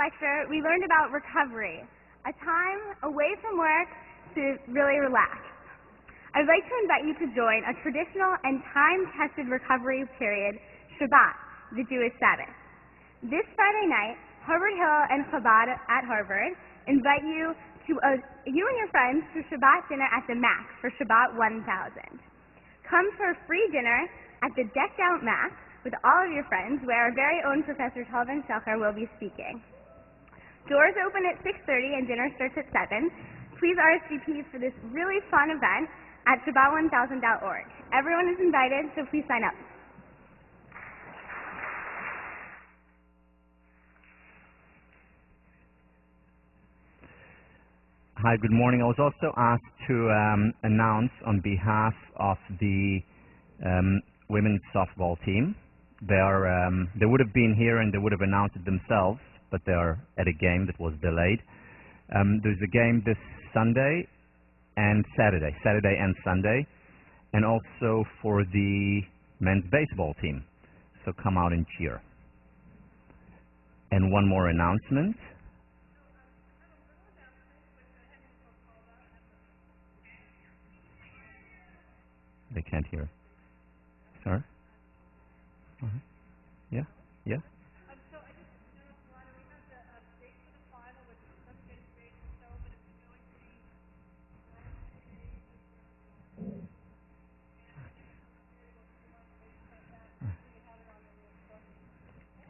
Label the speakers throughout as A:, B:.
A: lecture, we learned about recovery, a time away from work to really relax. I'd like to invite you to join a traditional and time-tested recovery period, Shabbat, the Jewish Sabbath. This Friday night, Harvard Hill and Chabad at Harvard invite you and your friends to Shabbat dinner at the Max for Shabbat 1000. Come for a free dinner at the decked-out Max with all of your friends, where our very own Professor Talvin Shelker will be speaking. Doors open at 6:30 and dinner starts at 7. Please RSVP for this really fun event at Shabbat1000.org. Everyone is invited, so please sign up.
B: Hi, good morning. I was also asked to announce on behalf of the women's softball team. They would have been here and they would have announced it themselves, but they are at a game that was delayed. There's a game this Sunday and Saturday and Sunday, and also for the men's baseball team. So come out and cheer. And one more announcement. They can't hear. Sorry? Yeah? Yeah?
C: So I just noticed, Lana, we have the date for the final, which is Sunday, grade so, but it's going to be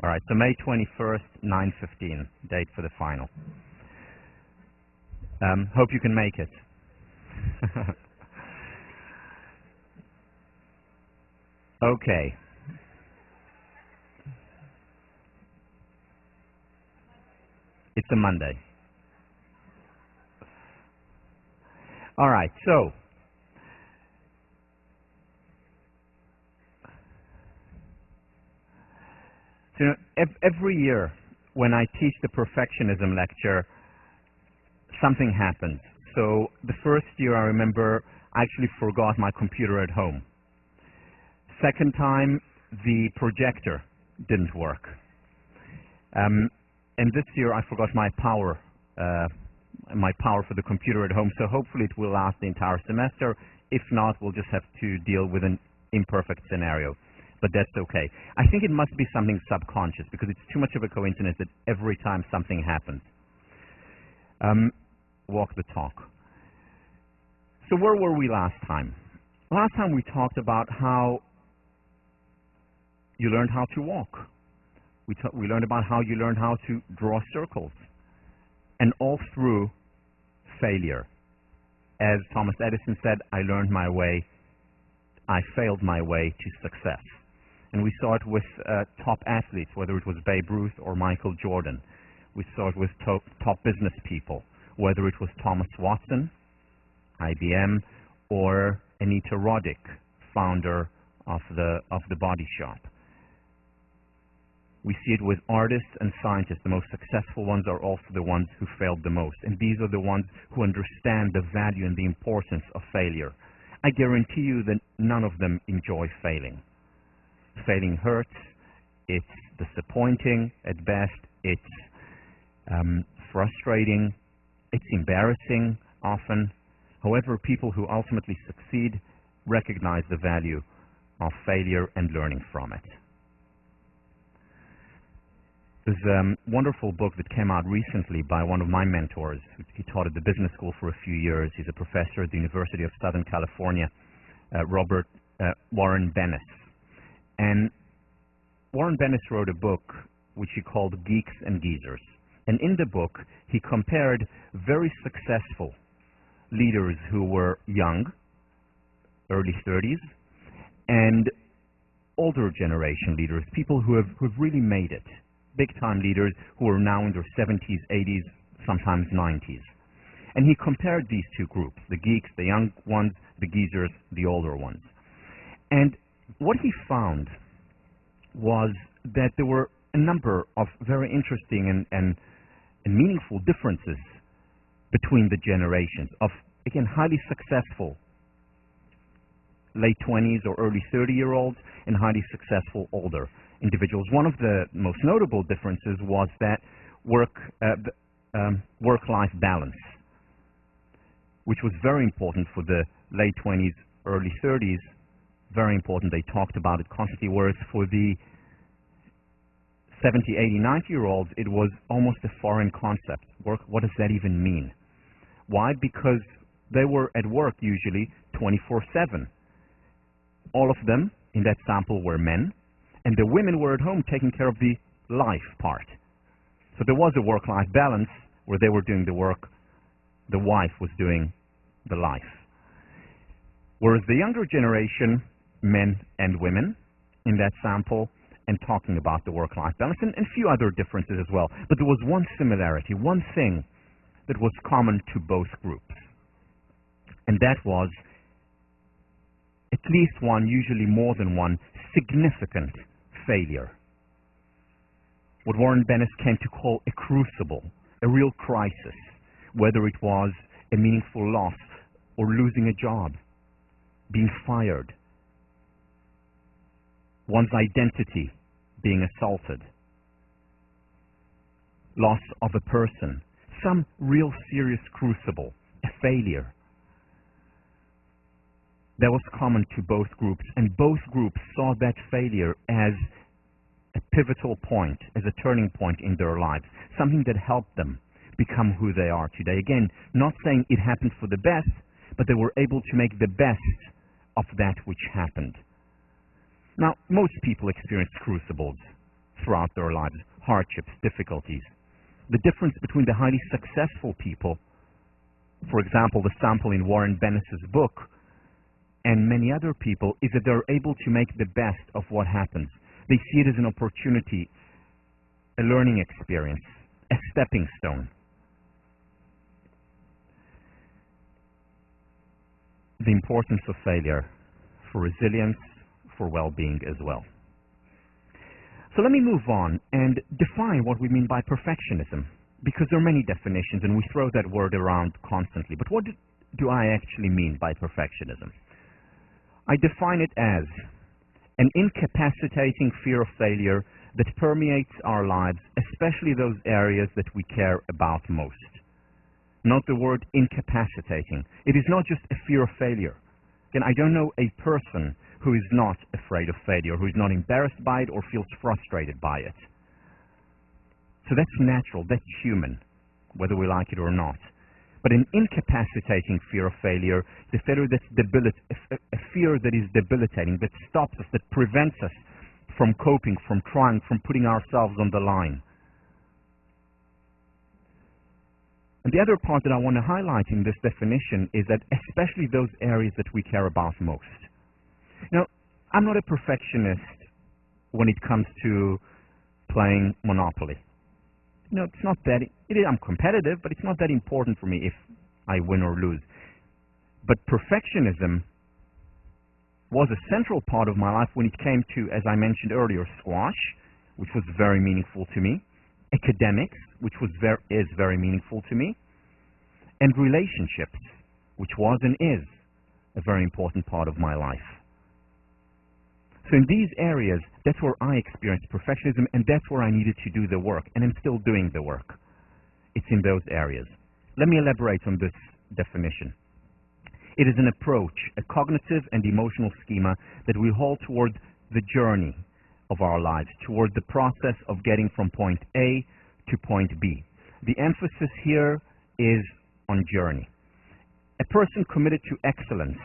B: All right, so May 21st, 9:15, date for the final. Hope you can make it. Okay. It's a Monday. All right, so every year when I teach the perfectionism lecture, something happens. So the first year I remember I actually forgot my computer at home. Second time, the projector didn't work. And this year I forgot my power for the computer at home, so hopefully it will last the entire semester. If not, we'll just have to deal with an imperfect scenario. But that's okay. I think it must be something subconscious, because it's too much of a coincidence that every time something happens. Walk the talk. So where were we last time? Last time we talked about how you learned how to walk. We learned about how you learned how to draw circles. And all through failure. As Thomas Edison said, I failed my way to success. And we saw it with top athletes, whether it was Babe Ruth or Michael Jordan. We saw it with top business people, whether it was Thomas Watson, IBM, or Anita Roddick, founder of the Body Shop. We see it with artists and scientists. The most successful ones are also the ones who failed the most. And these are the ones who understand the value and the importance of failure. I guarantee you that none of them enjoy failing. Failing hurts. It's disappointing at best. It's frustrating. It's embarrassing often. However, people who ultimately succeed recognize the value of failure and learning from it. There's a wonderful book that came out recently by one of my mentors. He taught at the business school for a few years. He's a professor at the University of Southern California, Warren Bennis. And Warren Bennis wrote a book which he called Geeks and Geezers. And in the book, he compared very successful leaders who were young, early 30s, and older generation leaders, people who've really made it. Big-time leaders who are now in their 70s, 80s, sometimes 90s. And he compared these two groups, the geeks, the young ones, the geezers, the older ones. And what he found was that there were a number of very interesting and meaningful differences between the generations of, again, highly successful late 20s or early 30-year-olds and highly successful older individuals. One of the most notable differences was that work-life balance, which was very important for the late 20s, early 30s. Very important. They talked about it constantly, whereas for the 70, 80, 90-year-olds, it was almost a foreign concept. Work, what does that even mean? Why? Because they were at work usually 24/7. All of them in that sample were men, and the women were at home taking care of the life part. So there was a work-life balance where they were doing the work, the wife was doing the life. Whereas the younger generation, men and women in that sample, and talking about the work-life balance, and a few other differences as well. But there was one similarity, one thing that was common to both groups. And that was at least one, usually more than one, significant failure. What Warren Bennis came to call a crucible, a real crisis, whether it was a meaningful loss or losing a job, being fired, one's identity being assaulted, loss of a person, some real serious crucible, a failure. That was common to both groups, and both groups saw that failure as a pivotal point, as a turning point in their lives, something that helped them become who they are today. Again, not saying it happened for the best, but they were able to make the best of that which happened. Now, most people experience crucibles throughout their lives, hardships, difficulties. The difference between the highly successful people, for example, the sample in Warren Bennis's book, and many other people, is that they're able to make the best of what happens. They see it as an opportunity, a learning experience, a stepping stone. The importance of failure for resilience, for well-being as well. So let me move on and define what we mean by perfectionism, because there are many definitions and we throw that word around constantly. But what do I actually mean by perfectionism? I define it as an incapacitating fear of failure that permeates our lives, especially those areas that we care about most. Note the word incapacitating. It is not just a fear of failure. Again, I don't know a person who is not afraid of failure, who is not embarrassed by it or feels frustrated by it. So that's natural, that's human, whether we like it or not. But an incapacitating fear of failure is a failure that's a fear that is debilitating, that stops us, that prevents us from coping, from trying, from putting ourselves on the line. And the other part that I want to highlight in this definition is that especially those areas that we care about most. Now, I'm not a perfectionist when it comes to playing Monopoly. It's not that, I'm competitive, but it's not that important for me if I win or lose. But perfectionism was a central part of my life when it came to, as I mentioned earlier, squash, which was very meaningful to me, academics, which is very meaningful to me, and relationships, which was and is a very important part of my life. So in these areas, that's where I experienced perfectionism, and that's where I needed to do the work, and I'm still doing the work. It's in those areas. Let me elaborate on this definition. It is an approach, a cognitive and emotional schema that we hold toward the journey of our lives, toward the process of getting from point A to point B. The emphasis here is on journey. A person committed to excellence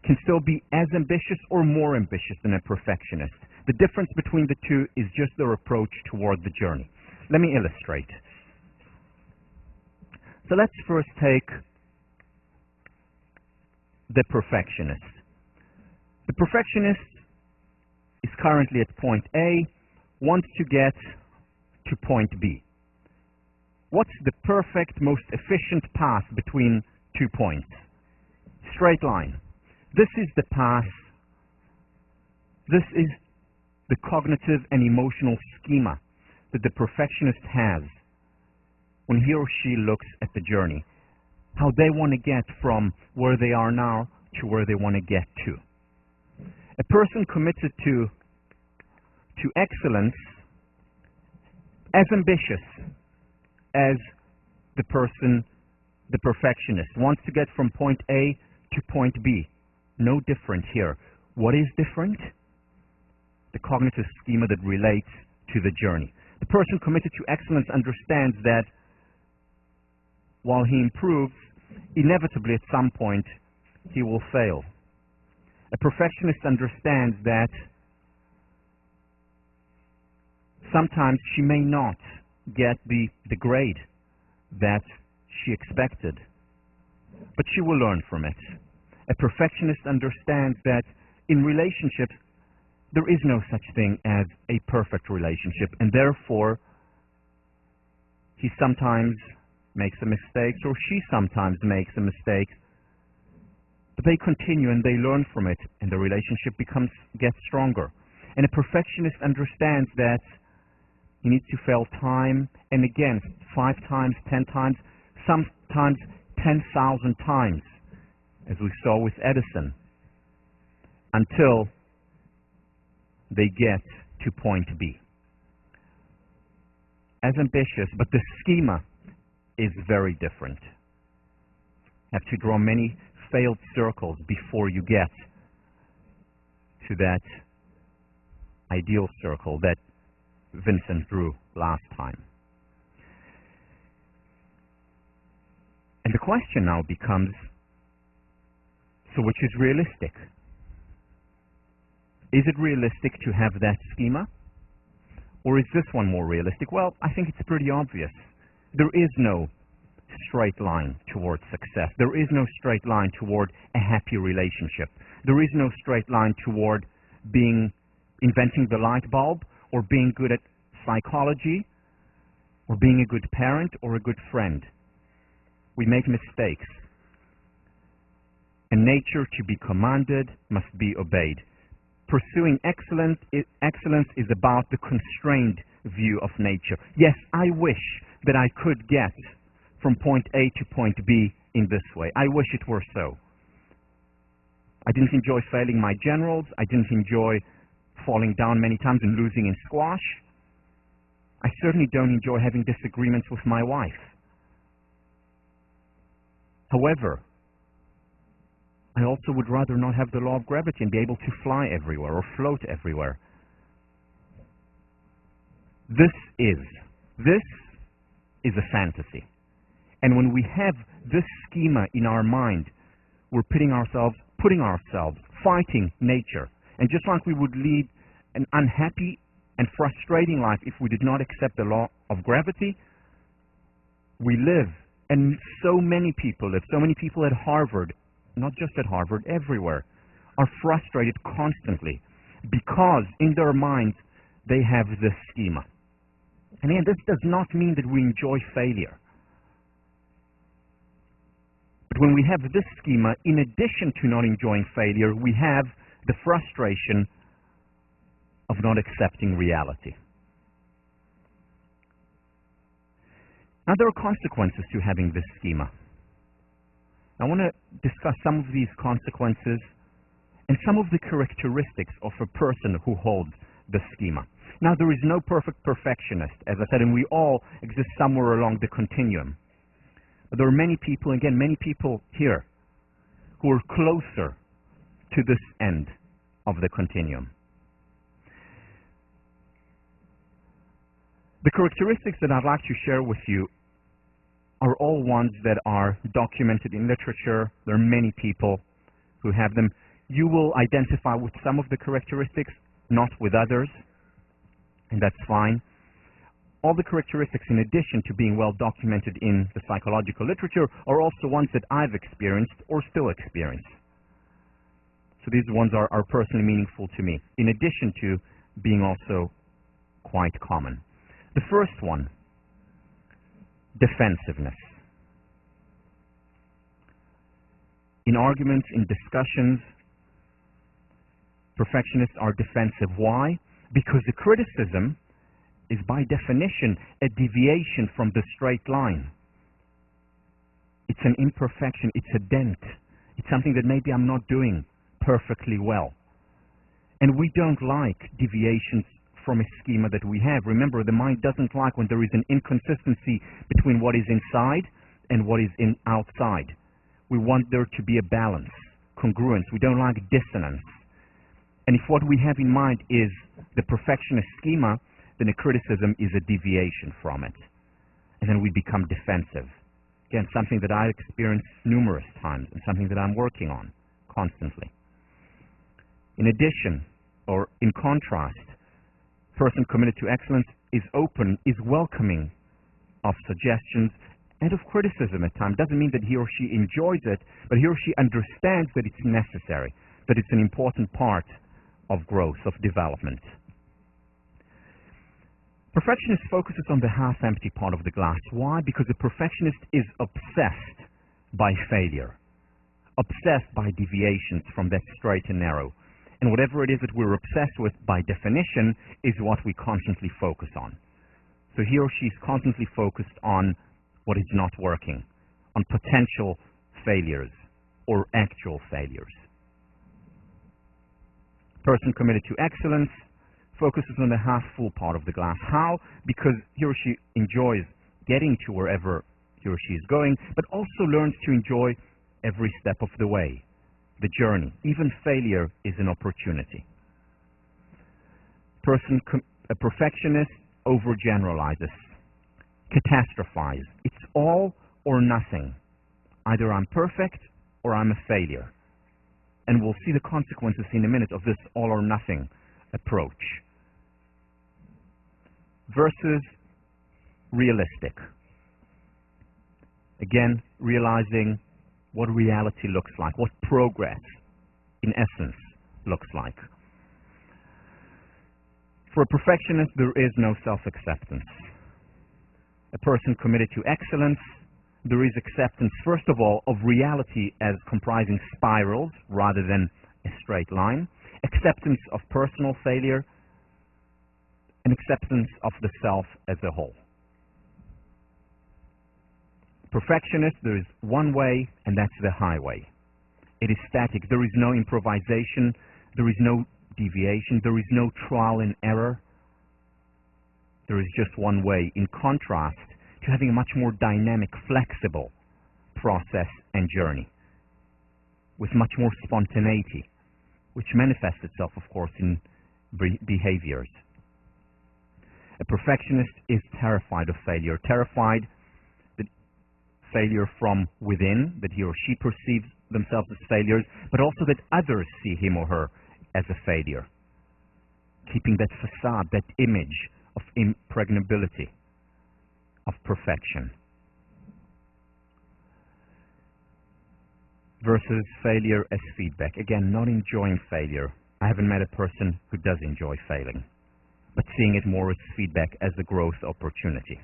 B: can still be as ambitious or more ambitious than a perfectionist. The difference between the two is just their approach toward the journey. Let me illustrate. So let's first take the perfectionist. The perfectionist is currently at point A, wants to get to point B. What's the perfect, most efficient path between 2 points? Straight line. This is the path, this is the cognitive and emotional schema that the perfectionist has when he or she looks at the journey, how they want to get from where they are now to where they want to get to. A person committed to excellence as ambitious as the person, the perfectionist, wants to get from point A to point B. No different here. What is different? The cognitive schema that relates to the journey. The person committed to excellence understands that while he improves, inevitably at some point he will fail. A perfectionist understands that sometimes she may not get the grade that she expected, but she will learn from it. A perfectionist understands that in relationships there is no such thing as a perfect relationship, and therefore he sometimes makes a mistake, or she sometimes makes a mistake, but they continue and they learn from it, and the relationship gets stronger. And a perfectionist understands that he needs to fail time and again, 5 times, 10 times, sometimes 10,000 times, as we saw with Edison, until they get to point B. As ambitious, but the schema is very different. You have to draw many failed circles before you get to that ideal circle that Vincent drew last time. And the question now becomes, so which is realistic? Is it realistic to have that schema? Or is this one more realistic? Well, I think it's pretty obvious. There is no straight line toward success. There is no straight line toward a happy relationship. There is no straight line toward inventing the light bulb, or being good at psychology, or being a good parent or a good friend. We make mistakes. And nature, to be commanded, must be obeyed. Pursuing excellence is about the constrained view of nature. Yes, I wish that I could get from point A to point B in this way. I wish it were so. I didn't enjoy failing my generals. I didn't enjoy falling down many times and losing in squash. I certainly don't enjoy having disagreements with my wife. However, I also would rather not have the law of gravity and be able to fly everywhere or float everywhere. This is a fantasy. And when we have this schema in our mind, we're putting ourselves, fighting nature. And just like we would lead an unhappy and frustrating life if we did not accept the law of gravity, we live, and so many people live, so many people at Harvard, not just at Harvard, everywhere, are frustrated constantly because in their minds they have this schema. And again, this does not mean that we enjoy failure. But when we have this schema, in addition to not enjoying failure, we have the frustration of not accepting reality. Now, there are consequences to having this schema. I want to discuss some of these consequences and some of the characteristics of a person who holds the schema. Now, there is no perfect perfectionist, as I said, and we all exist somewhere along the continuum. But there are many people, again, many people here who are closer to this end of the continuum. The characteristics that I'd like to share with you are all ones that are documented in literature. There are many people who have them. You will identify with some of the characteristics, not with others, and that's fine. All the characteristics, in addition to being well documented in the psychological literature, are also ones that I've experienced or still experience. So these ones are personally meaningful to me, in addition to being also quite common. The first one, defensiveness. In arguments, in discussions, perfectionists are defensive. Why? Because the criticism is by definition a deviation from the straight line. It's an imperfection, it's a dent. It's something that maybe I'm not doing perfectly well. And we don't like deviations from a schema that we have. Remember, the mind doesn't like when there is an inconsistency between what is inside and what is outside. We want there to be a balance, congruence. We don't like dissonance. And if what we have in mind is the perfectionist schema, then a criticism is a deviation from it. And then we become defensive. Again, something that I experienced numerous times and something that I'm working on constantly. In addition, or in contrast, a person committed to excellence is open, is welcoming of suggestions and of criticism at times. Doesn't mean that he or she enjoys it, but he or she understands that it's necessary, that it's an important part of growth, of development. Perfectionist focuses on the half-empty part of the glass. Why? Because a perfectionist is obsessed by failure, obsessed by deviations from that straight and narrow. And whatever it is that we're obsessed with, by definition, is what we constantly focus on. So he or she is constantly focused on what is not working, on potential failures or actual failures. Person committed to excellence focuses on the half-full part of the glass. How? Because he or she enjoys getting to wherever he or she is going, but also learns to enjoy every step of the way, the journey. Even failure is an opportunity. A perfectionist overgeneralizes, catastrophizes. It's all or nothing. Either I'm perfect or I'm a failure. And we'll see the consequences in a minute of this all or nothing approach. Versus realistic. Again, realizing what reality looks like, what progress, in essence, looks like. For a perfectionist, there is no self-acceptance. A person committed to excellence, there is acceptance, first of all, of reality as comprising spirals rather than a straight line, acceptance of personal failure, and acceptance of the self as a whole. Perfectionist, there is one way, and that's the highway. It is static. There is no improvisation. There is no deviation. There is no trial and error. There is just one way, in contrast to having a much more dynamic, flexible process and journey, with much more spontaneity, which manifests itself, of course, in behaviors. A perfectionist is terrified of failure, terrified that failure from within, that he or she perceives themselves as failures, but also that others see him or her as a failure, keeping that facade, that image of impregnability, of perfection. Versus failure as feedback. Again, not enjoying failure. I haven't met a person who does enjoy failing, but seeing it more as feedback, as a growth opportunity.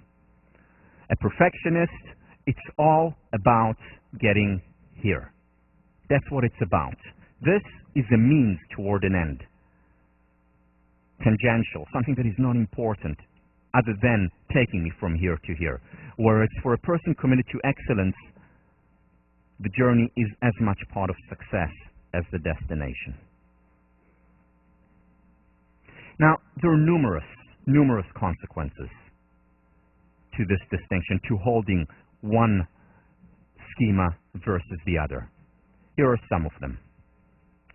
B: A perfectionist, it's all about getting here. That's what it's about. This is a means toward an end. Tangential, something that is not important other than taking me from here to here. Whereas for a person committed to excellence, the journey is as much part of success as the destination. Now, there are numerous consequences to this distinction, to holding one schema versus the other. Here are some of them.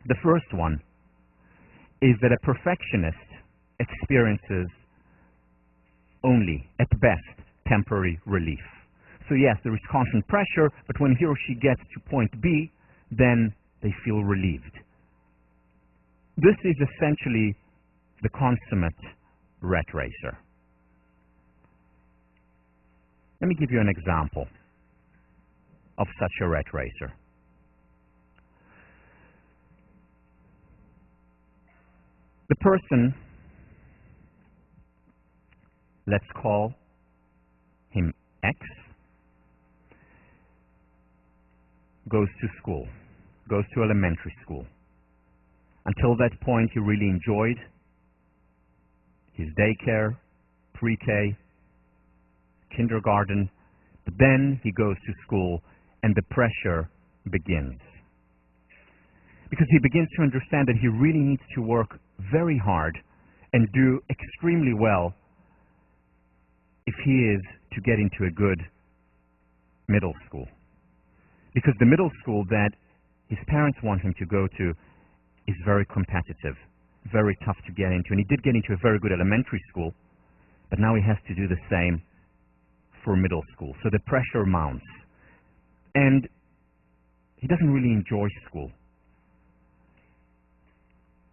B: The first one is that a perfectionist experiences only, at best, temporary relief. So yes, there is constant pressure, but when he or she gets to point B, then they feel relieved. This is essentially the consummate rat racer. Let me give you an example of such a rat racer. The person, let's call him X, goes to school, goes to elementary school. Until that point, he really enjoyed his daycare, pre-K, kindergarten, but then he goes to school and the pressure begins. Because he begins to understand that he really needs to work very hard and do extremely well if he is to get into a good middle school. Because the middle school that his parents want him to go to is very competitive, very tough to get into. And he did get into a very good elementary school, but now he has to do the same for middle school. So the pressure mounts. And he doesn't really enjoy school.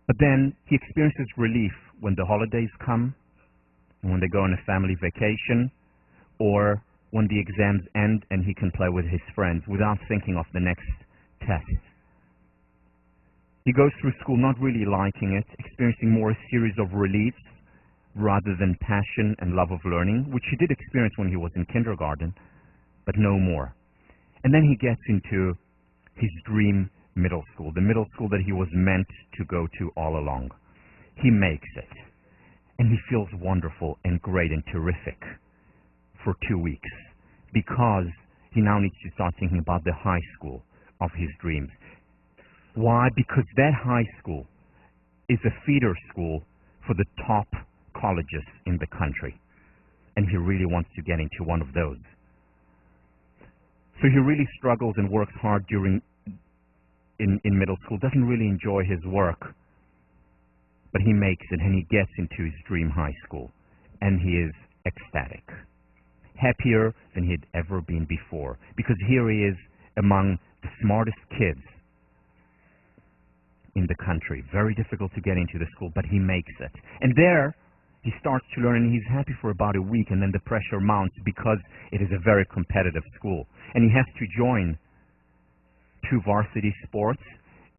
B: But then he experiences relief when the holidays come, when they go on a family vacation, or when the exams end and he can play with his friends without thinking of the next test. He goes through school not really liking it, experiencing more a series of reliefs rather than passion and love of learning, which he did experience when he was in kindergarten, but no more. And then he gets into his dream middle school, the middle school that he was meant to go to all along. He makes it, and he feels wonderful and great and terrific for 2 weeks, because he now needs to start thinking about the high school of his dreams. Why? Because that high school is a feeder school for the top colleges in the country, and he really wants to get into one of those. So he really struggles and works hard in middle school, doesn't really enjoy his work, but he makes it and he gets into his dream high school, and he is ecstatic, happier than he'd ever been before, because here he is among the smartest kids in the country. Very difficult to get into the school, but he makes it. And there he starts to learn, and he's happy for about a week, and then the pressure mounts because it is a very competitive school. And he has to join 2 varsity sports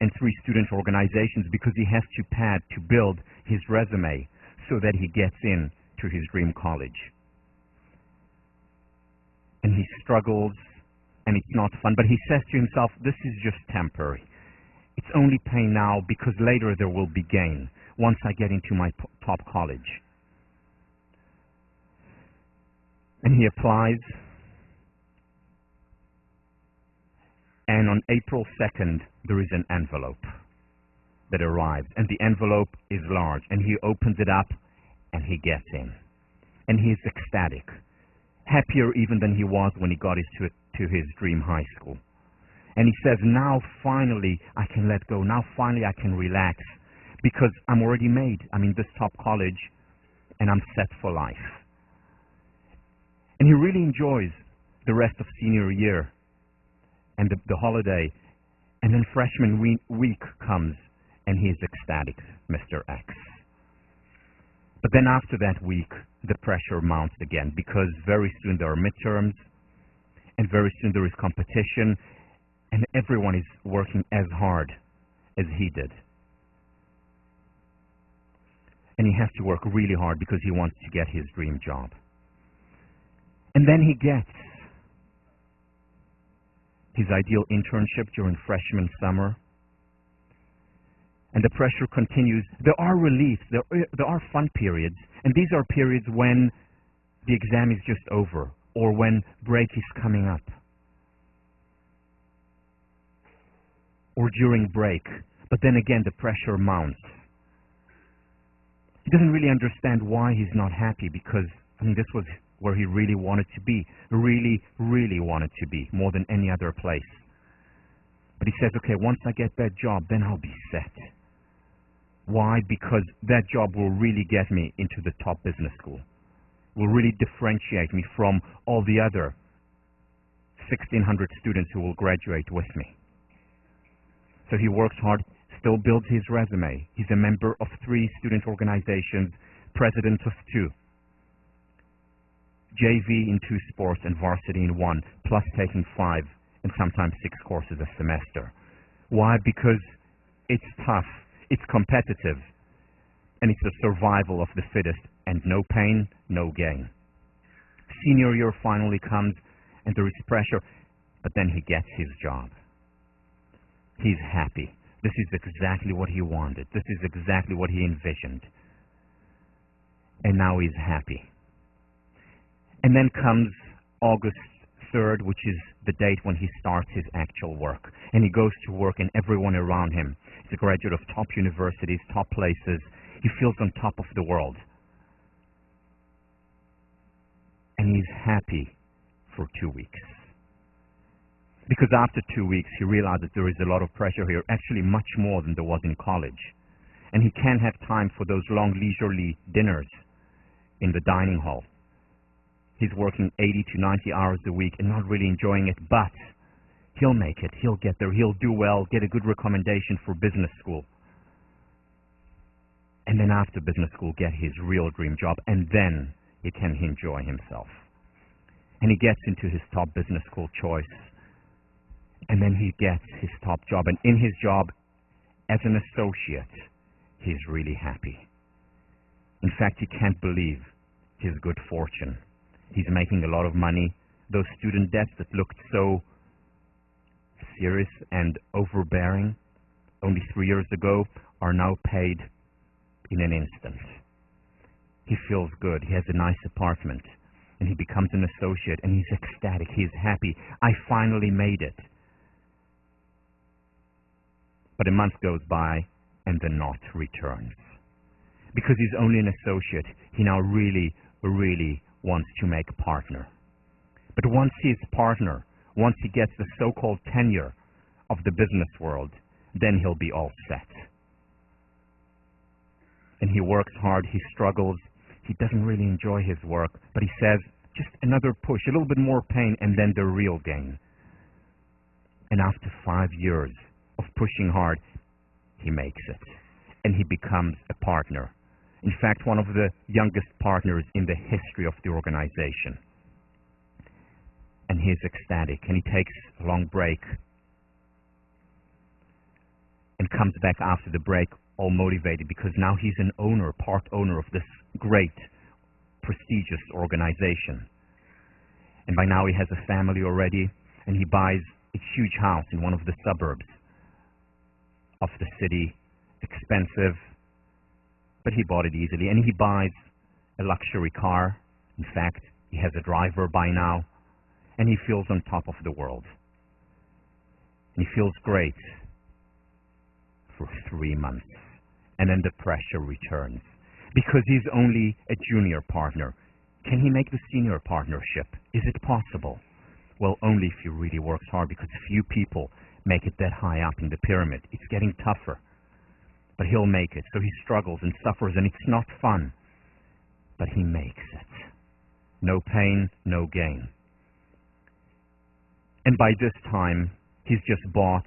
B: and 3 student organizations because he has to pad to build his resume so that he gets in to his dream college. And he struggles, and it's not fun, but he says to himself, this is just temporary. It's only pain now because later there will be gain once I get into my top college. And he applies, and on April 2nd, there is an envelope that arrives, and the envelope is large, and he opens it up, and he gets in. And he is ecstatic, happier even than he was when he got to his dream high school. And he says, now finally I can let go, now finally I can relax, because I'm already made. I'm in this top college, and I'm set for life. And he really enjoys the rest of senior year and the holiday. And then freshman week comes, and he is ecstatic, Mr. X. But then after that week, the pressure mounts again, because very soon there are midterms, and very soon there is competition, and everyone is working as hard as he did. And he has to work really hard because he wants to get his dream job. And then he gets his ideal internship during freshman summer. And the pressure continues. There are reliefs, there are fun periods, and these are periods when the exam is just over or when break is coming up or during break. But then again, the pressure mounts. He doesn't really understand why he's not happy, because this was where he really wanted to be, really, really wanted to be, more than any other place. But he says, okay, once I get that job, then I'll be set. Why? Because that job will really get me into the top business school, will really differentiate me from all the other 1,600 students who will graduate with me. So he works hard, still builds his resume. He's a member of 3 student organizations, president of 2. JV in 2 sports and varsity in 1, plus taking 5 and sometimes 6 courses a semester. Why? Because it's tough, it's competitive, and it's the survival of the fittest, and no pain, no gain. Senior year finally comes, and there is pressure, but then he gets his job. He's happy. This is exactly what he wanted. This is exactly what he envisioned. And now he's happy. And then comes August 3rd, which is the date when he starts his actual work. And he goes to work, and everyone around him is a graduate of top universities, top places, He feels on top of the world. And he's happy for 2 weeks. Because after 2 weeks, he realizes there is a lot of pressure here, actually much more than there was in college. And he can't have time for those long leisurely dinners in the dining hall. He's working 80 to 90 hours a week and not really enjoying it, but he'll make it. He'll get there. He'll do well, get a good recommendation for business school. And then after business school, get his real dream job, and then he can enjoy himself. And he gets into his top business school choice, and then he gets his top job. And in his job, as an associate, he's really happy. In fact, he can't believe his good fortune. He's making a lot of money. Those student debts that looked so serious and overbearing only 3 years ago are now paid in an instant. He feels good. He has a nice apartment, and he becomes an associate, and he's ecstatic. He's happy. I finally made it. But a month goes by, and the knot returns. Because he's only an associate, he now really wants to make a partner. But once he's partner, once he gets the so-called tenure of the business world, then he'll be all set. And he works hard, he struggles, he doesn't really enjoy his work, but he says, just another push, a little bit more pain, and then the real gain. And after 5 years of pushing hard, he makes it. And he becomes a partner. In fact, one of the youngest partners in the history of the organization. And he's ecstatic, and he takes a long break and comes back after the break all motivated, because now he's an owner, part owner of this great, prestigious organization. And by now he has a family already, and he buys a huge house in one of the suburbs of the city, expensive, but he bought it easily. And he buys a luxury car. In fact, he has a driver by now, and he feels on top of the world. And he feels great for 3 months. And then the pressure returns, because he's only a junior partner. Can he make the senior partnership? Is it possible? Well, only if he really works hard, because few people make it that high up in the pyramid. It's getting tougher. But he'll make it. So he struggles and suffers, and it's not fun. But he makes it. No pain, no gain. And by this time, he's just bought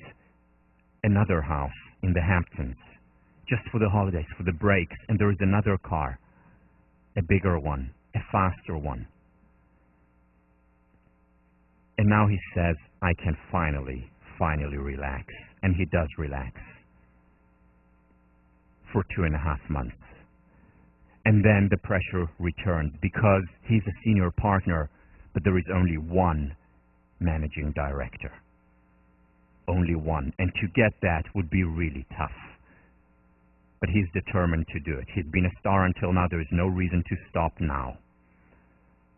B: another house in the Hamptons, just for the holidays, for the breaks, and there is another car, a bigger one, a faster one. And now he says, I can finally relax. And he does relax for 2.5 months. And then the pressure returns, because he's a senior partner, but there is only one managing director. Only one. And to get that would be really tough. But he's determined to do it. He's been a star until now. There is no reason to stop now.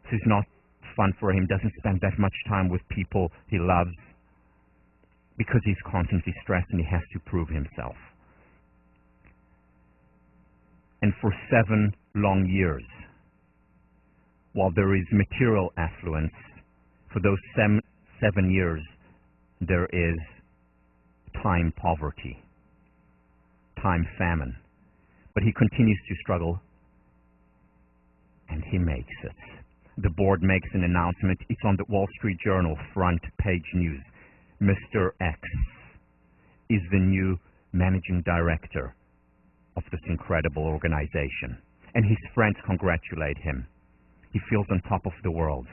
B: So it's not fun for him. Doesn't spend that much time with people he loves, because he's constantly stressed and he has to prove himself. And for 7 long years, while there is material affluence, for those 7 years, there is time poverty, time famine. But he continues to struggle, and he makes it. The board makes an announcement. It's on the Wall Street Journal front page news. Mr. X is the new managing director of this incredible organization. And his friends congratulate him. He feels on top of the world.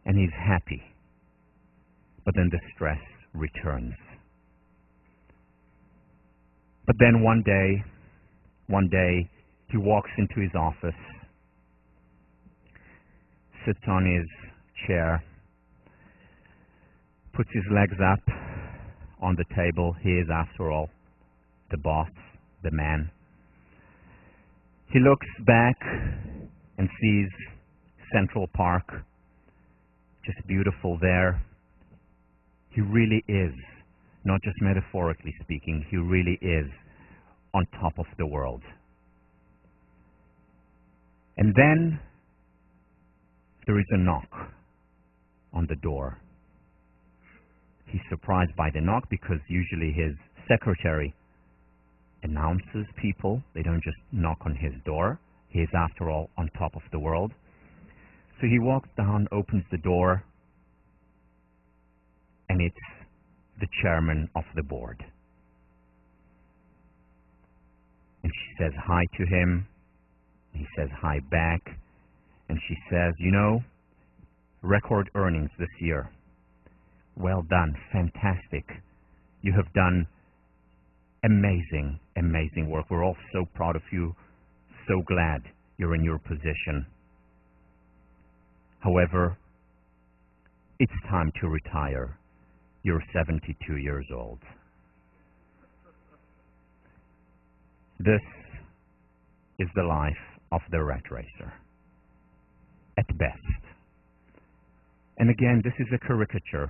B: And he's happy. But then the stress returns. But then one day, he walks into his office, sits on his chair, puts his legs up on the table. He is, after all, the boss, the man. He looks back and sees Central Park, just beautiful there. He really is, not just metaphorically speaking, he really is on top of the world. And then there is a knock on the door. He's surprised by the knock because usually his secretary announces people. They don't just knock on his door. He is, after all, on top of the world. So he walks down, opens the door, and it's the chairman of the board. And she says hi to him. He says hi back. And she says, you know, record earnings this year. Well done. Fantastic. You have done amazing, amazing work. We're all so proud of you. So glad you're in your position. However, it's time to retire. You're 72 years old. This is the life of the rat racer, at best. And again, this is a caricature.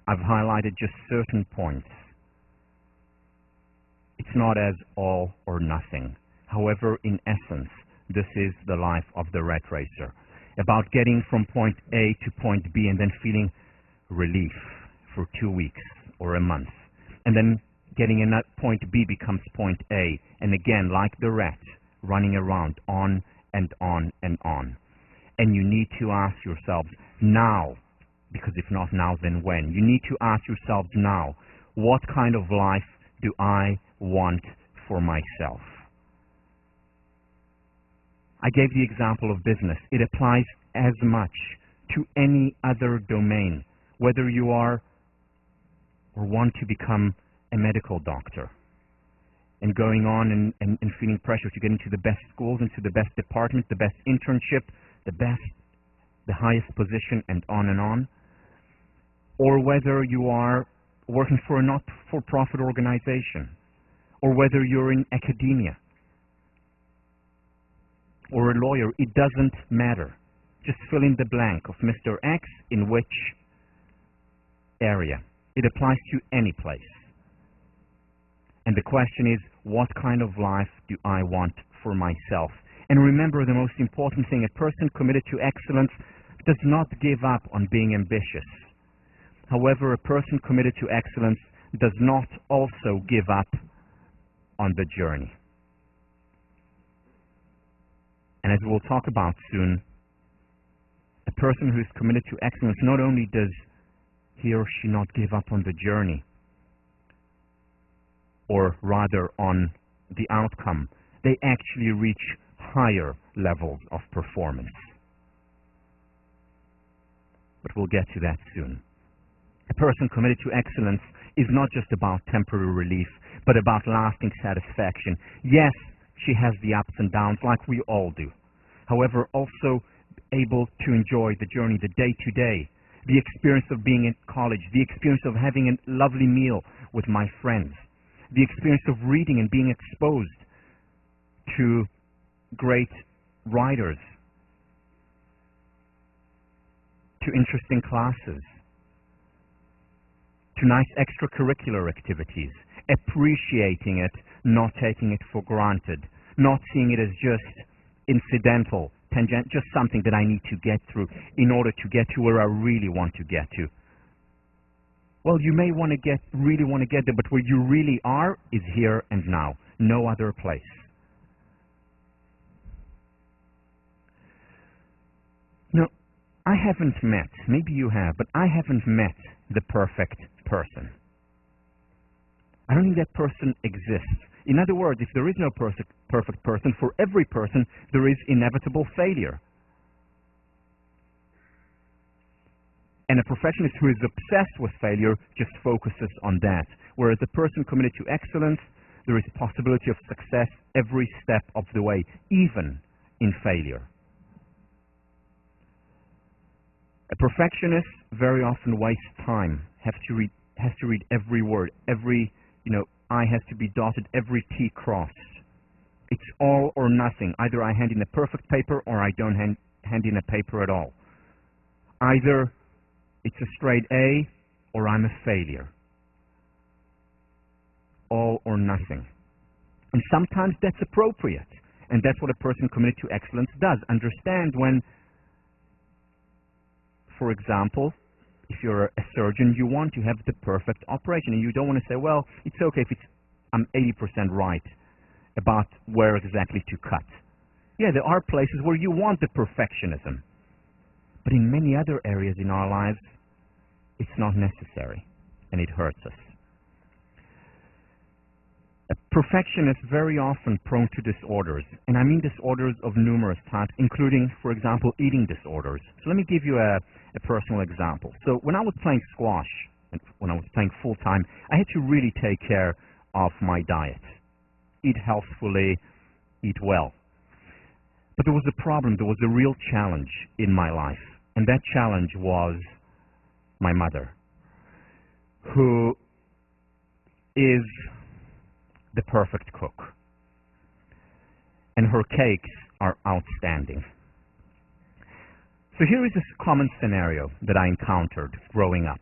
B: I've highlighted just certain points. It's not as all or nothing. However, in essence, this is the life of the rat racer, about getting from point A to point B and then feeling relief for 2 weeks or a month. And then getting in that point B becomes point A. And again, like the rat, running around on and on and on. And you need to ask yourselves now, because if not now, then when? You need to ask yourselves now, what kind of life do I want for myself? I gave the example of business. It applies as much to any other domain, whether you are or want to become a medical doctor and going on and feeling pressure to get into the best schools, into the best department, the best internship, the highest position, and on, or whether you are working for a not-for-profit organization, or whether you're in academia or a lawyer, it doesn't matter. Just fill in the blank of Mr. X in which area. It applies to any place. And the question is, what kind of life do I want for myself? And remember, the most important thing, a person committed to excellence does not give up on being ambitious. However, a person committed to excellence does not also give up on the journey. And as we'll talk about soon, a person who is committed to excellence, not only does he or she not give up on the journey, or rather on the outcome, they actually reach higher levels of performance. But we'll get to that soon. A person committed to excellence is not just about temporary relief, but about lasting satisfaction. Yes, she has the ups and downs like we all do. However, also able to enjoy the journey, the day-to-day, the experience of being in college, the experience of having a lovely meal with my friends, the experience of reading and being exposed to great writers, to interesting classes, to nice extracurricular activities, appreciating it, not taking it for granted, not seeing it as just incidental, tangent, just something that I need to get through in order to get to where I really want to get to. Well, you may really want to get there, but where you really are is here and now, no other place. No, I haven't met, maybe you have, but I haven't met the perfect person. I don't think that person exists. In other words, if there is no perfect person, for every person there is inevitable failure. And a perfectionist who is obsessed with failure just focuses on that. Whereas a person committed to excellence, there is possibility of success every step of the way, even in failure. A perfectionist very often wastes time, has to read every word, every I has to be dotted, every T crossed. It's all or nothing. Either I hand in a perfect paper or I don't hand in a paper at all. Either it's a straight A or I'm a failure. All or nothing. And sometimes that's appropriate. And that's what a person committed to excellence does. Understand when, for example, if you're a surgeon, you want to have the perfect operation, and you don't want to say, well, it's okay if I'm 80% right about where exactly to cut. Yeah, there are places where you want the perfectionism. But in many other areas in our lives, it's not necessary, and it hurts us. A perfectionist is very often prone to disorders, and I mean disorders of numerous types, including, for example, eating disorders. So let me give you a personal example. So when I was playing squash, and when I was playing full-time, I had to really take care of my diet. Eat healthfully, eat well. But there was a problem, there was a real challenge in my life, and that challenge was my mother, who is the perfect cook. And her cakes are outstanding. So here is a common scenario that I encountered growing up.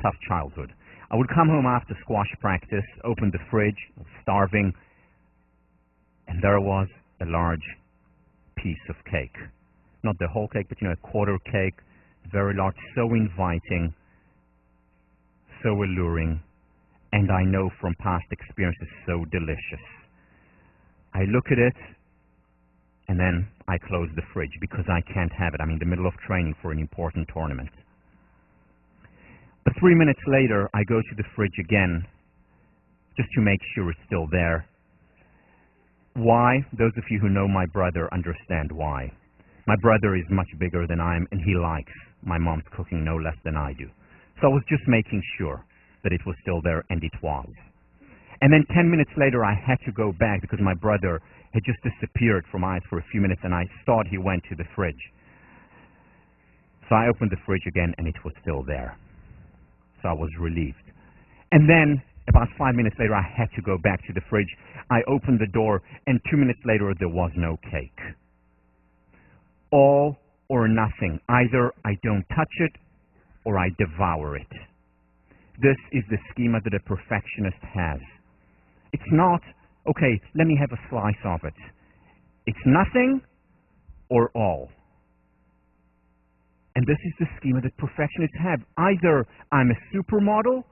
B: Tough childhood. I would come home after squash practice, open the fridge, starving, and there was a large piece of cake. Not the whole cake, but a quarter cake, very large, so inviting, so alluring, and I know from past experiences, so delicious. I look at it, and then I close the fridge because I can't have it. I'm in the middle of training for an important tournament. But 3 minutes later, I go to the fridge again, just to make sure it's still there. Why? Those of you who know my brother understand why. My brother is much bigger than I am, and he likes my mom's cooking no less than I do. So I was just making sure that it was still there, and it was. And then 10 minutes later, I had to go back because my brother had just disappeared from my eyes for a few minutes, and I thought he went to the fridge. So I opened the fridge again, and it was still there. So I was relieved. And then, about 5 minutes later, I had to go back to the fridge. I opened the door, and 2 minutes later, there was no cake. All or nothing. Either I don't touch it, or I devour it. This is the schema that a perfectionist has. It's not, okay, let me have a slice of it. It's nothing or all. And this is the schema that perfectionists have. Either I'm a supermodel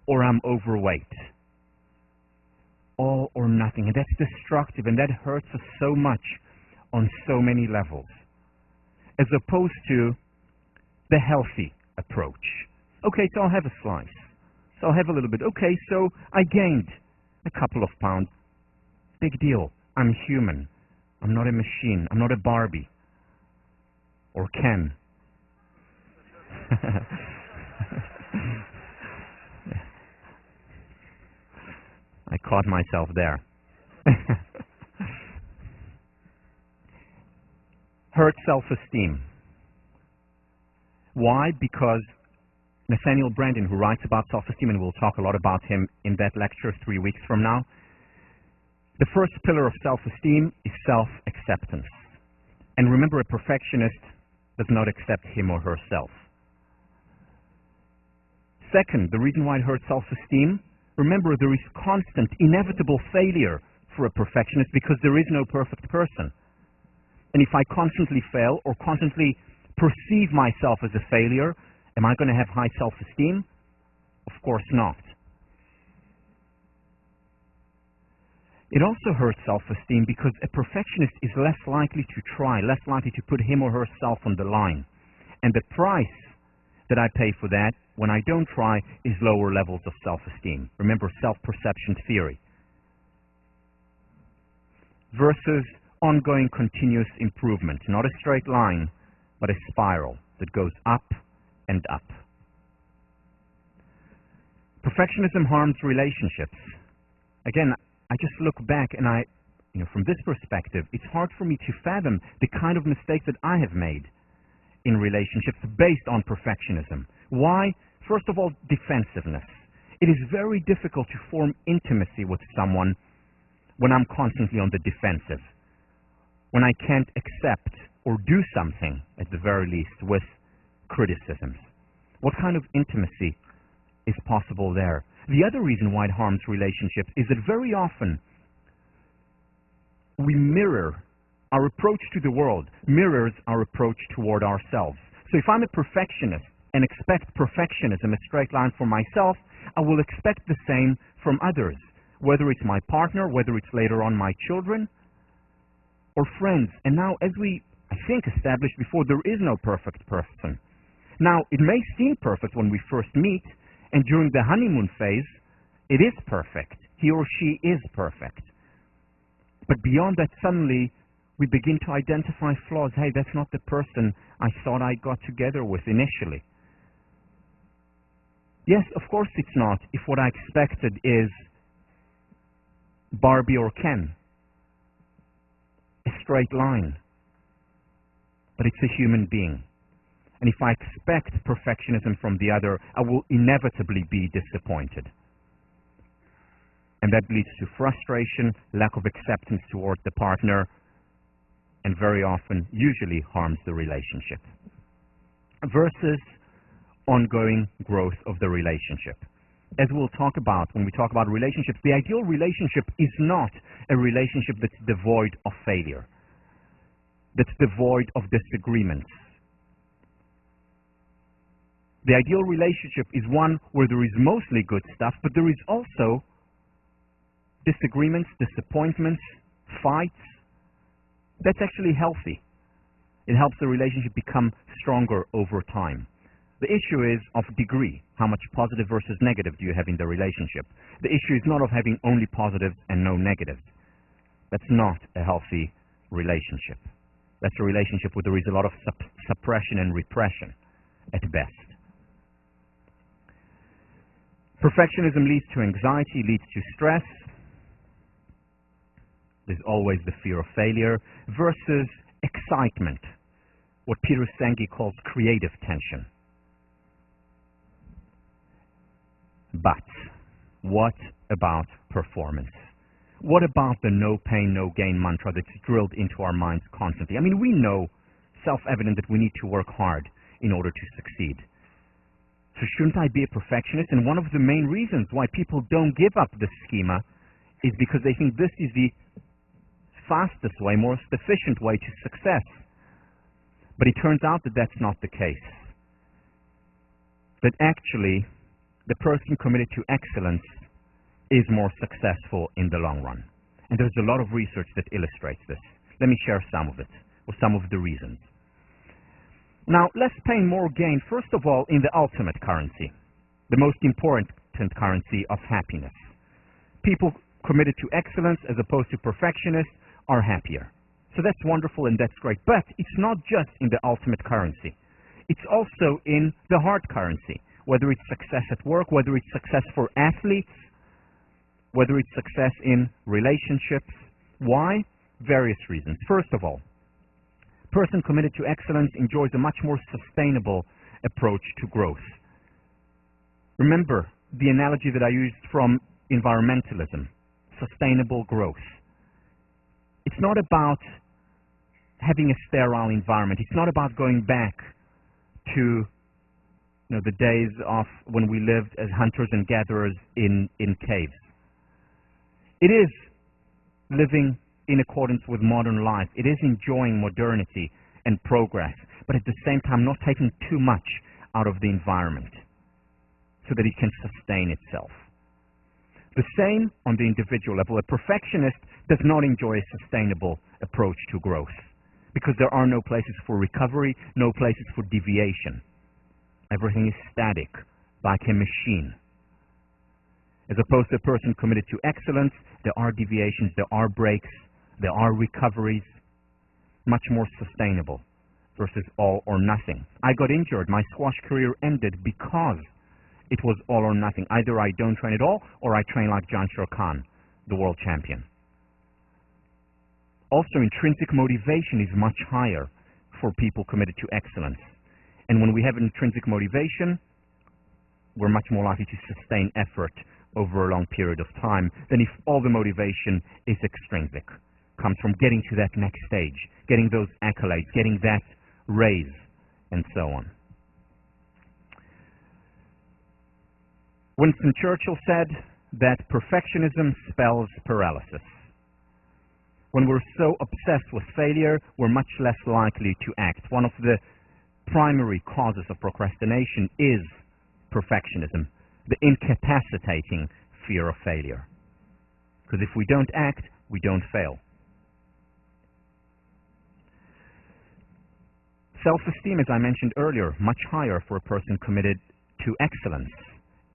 B: or I'm overweight. All or nothing. And that's destructive, and that hurts us so much on so many levels. As opposed to the healthy approach. Okay, so I'll have a slice. So I'll have a little bit. Okay, so I gained a couple of pounds. Big deal. I'm human. I'm not a machine. I'm not a Barbie. Or Ken. I caught myself there. Hurt self-esteem. Why? Because Nathaniel Branden, who writes about self-esteem, and we'll talk a lot about him in that lecture 3 weeks from now, the first pillar of self-esteem is self-acceptance. And remember, a perfectionist does not accept him or herself. Second, the reason why it hurts self-esteem, remember, there is constant, inevitable failure for a perfectionist because there is no perfect person. And if I constantly fail or constantly perceive myself as a failure, am I going to have high self-esteem? Of course not. It also hurts self-esteem because a perfectionist is less likely to try, less likely to put him or herself on the line. And the price that I pay for that when I don't try is lower levels of self-esteem. Remember, self-perception theory. Versus ongoing continuous improvement. Not a straight line, but a spiral that goes up and up. Perfectionism harms relationships. Again, I just look back and from this perspective, it's hard for me to fathom the kind of mistakes that I have made in relationships based on perfectionism. Why? First of all, defensiveness. It is very difficult to form intimacy with someone when I'm constantly on the defensive, when I can't accept or do something, at the very least, with criticisms. What kind of intimacy is possible there? The other reason why it harms relationships is that very often we mirror, our approach to the world mirrors our approach toward ourselves. So if I'm a perfectionist and expect perfectionism, a straight line for myself, I will expect the same from others, whether it's my partner, whether it's later on my children or friends. And now, as we, I think, established before, there is no perfect person. Now, it may seem perfect when we first meet, and during the honeymoon phase, it is perfect. He or she is perfect. But beyond that, suddenly, we begin to identify flaws. Hey, that's not the person I thought I got together with initially. Yes, of course it's not, if what I expected is Barbie or Ken. A straight line. But it's a human being. And if I expect perfectionism from the other, I will inevitably be disappointed. And that leads to frustration, lack of acceptance toward the partner, and very often, usually harms the relationship. Versus ongoing growth of the relationship. As we'll talk about when we talk about relationships, the ideal relationship is not a relationship that's devoid of failure, that's devoid of disagreements. The ideal relationship is one where there is mostly good stuff, but there is also disagreements, disappointments, fights. That's actually healthy. It helps the relationship become stronger over time. The issue is of degree. How much positive versus negative do you have in the relationship? The issue is not of having only positives and no negatives. That's not a healthy relationship. That's a relationship where there is a lot of suppression and repression at best. Perfectionism leads to anxiety, leads to stress. There's always the fear of failure versus excitement, what Peter Senge calls creative tension. But what about performance? What about the no pain, no gain mantra that's drilled into our minds constantly? I mean, we know, self-evident, that we need to work hard in order to succeed. So shouldn't I be a perfectionist? And one of the main reasons why people don't give up the schema is because they think this is the fastest way, most efficient way to success. But it turns out that that's not the case. That actually, the person committed to excellence is more successful in the long run. And there's a lot of research that illustrates this. Let me share some of it, or some of the reasons. Now, less pain, more gain, first of all, in the ultimate currency, the most important currency of happiness. People committed to excellence as opposed to perfectionists are happier. So that's wonderful and that's great. But it's not just in the ultimate currency. It's also in the hard currency, whether it's success at work, whether it's success for athletes, whether it's success in relationships. Why? Various reasons. First of all, person committed to excellence enjoys a much more sustainable approach to growth. Remember the analogy that I used from environmentalism, sustainable growth. It's not about having a sterile environment. It's not about going back to the days of when we lived as hunters and gatherers in caves. It is living in accordance with modern life. It is enjoying modernity and progress, but at the same time not taking too much out of the environment so that it can sustain itself. The same on the individual level. A perfectionist does not enjoy a sustainable approach to growth because there are no places for recovery, no places for deviation. Everything is static, like a machine. As opposed to a person committed to excellence, there are deviations, there are breaks, there are recoveries, much more sustainable versus all or nothing. I got injured. My squash career ended because it was all or nothing. Either I don't train at all or I train like John Khan, the world champion. Also, intrinsic motivation is much higher for people committed to excellence. And when we have intrinsic motivation, we're much more likely to sustain effort over a long period of time than if all the motivation is extrinsic, comes from getting to that next stage, getting those accolades, getting that raise, and so on. Winston Churchill said that perfectionism spells paralysis. When we're so obsessed with failure, we're much less likely to act. One of the primary causes of procrastination is perfectionism, the incapacitating fear of failure. Because if we don't act, we don't fail. Self-esteem, as I mentioned earlier, much higher for a person committed to excellence.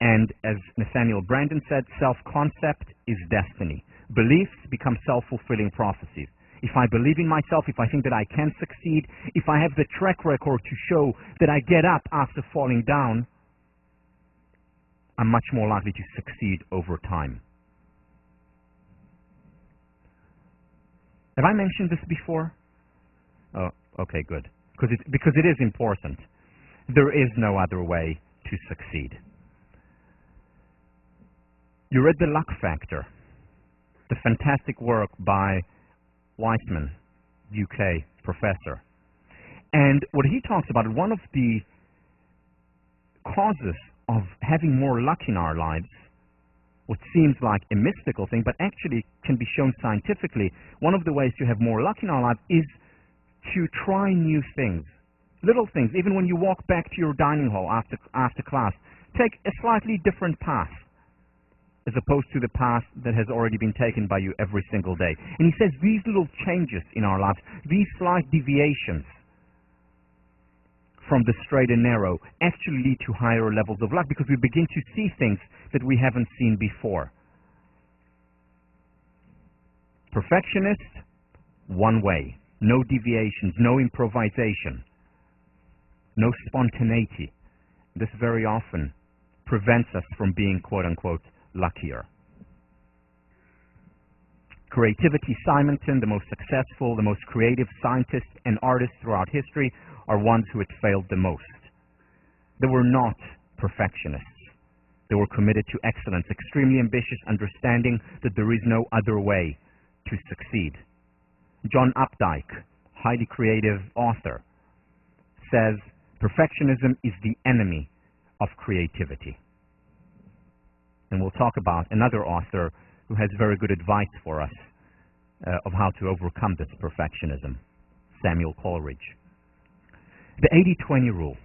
B: And as Nathaniel Branden said, self-concept is destiny. Beliefs become self-fulfilling prophecies. If I believe in myself, if I think that I can succeed, if I have the track record to show that I get up after falling down, I'm much more likely to succeed over time. Have I mentioned this before? Oh, okay, good. Because it is important. There is no other way to succeed. You read The Luck Factor, the fantastic work by Weissman, UK professor. And what he talks about, one of the causes of having more luck in our lives, what seems like a mystical thing, but actually can be shown scientifically, one of the ways to have more luck in our lives is to try new things. Little things, even when you walk back to your dining hall after class, take a slightly different path, as opposed to the path that has already been taken by you every single day. And he says these little changes in our lives, these slight deviations from the straight and narrow, actually lead to higher levels of luck because we begin to see things that we haven't seen before. Perfectionist, one way. No deviations, no improvisation, no spontaneity. This very often prevents us from being, quote-unquote, luckier. Creativity, Simonton, the most successful, the most creative scientists and artists throughout history, are ones who had failed the most. They were not perfectionists. They were committed to excellence, extremely ambitious, understanding that there is no other way to succeed. John Updike, highly creative author, says perfectionism is the enemy of creativity. And we'll talk about another author who has very good advice for us of how to overcome this perfectionism, Samuel Coleridge. The 80-20 rule.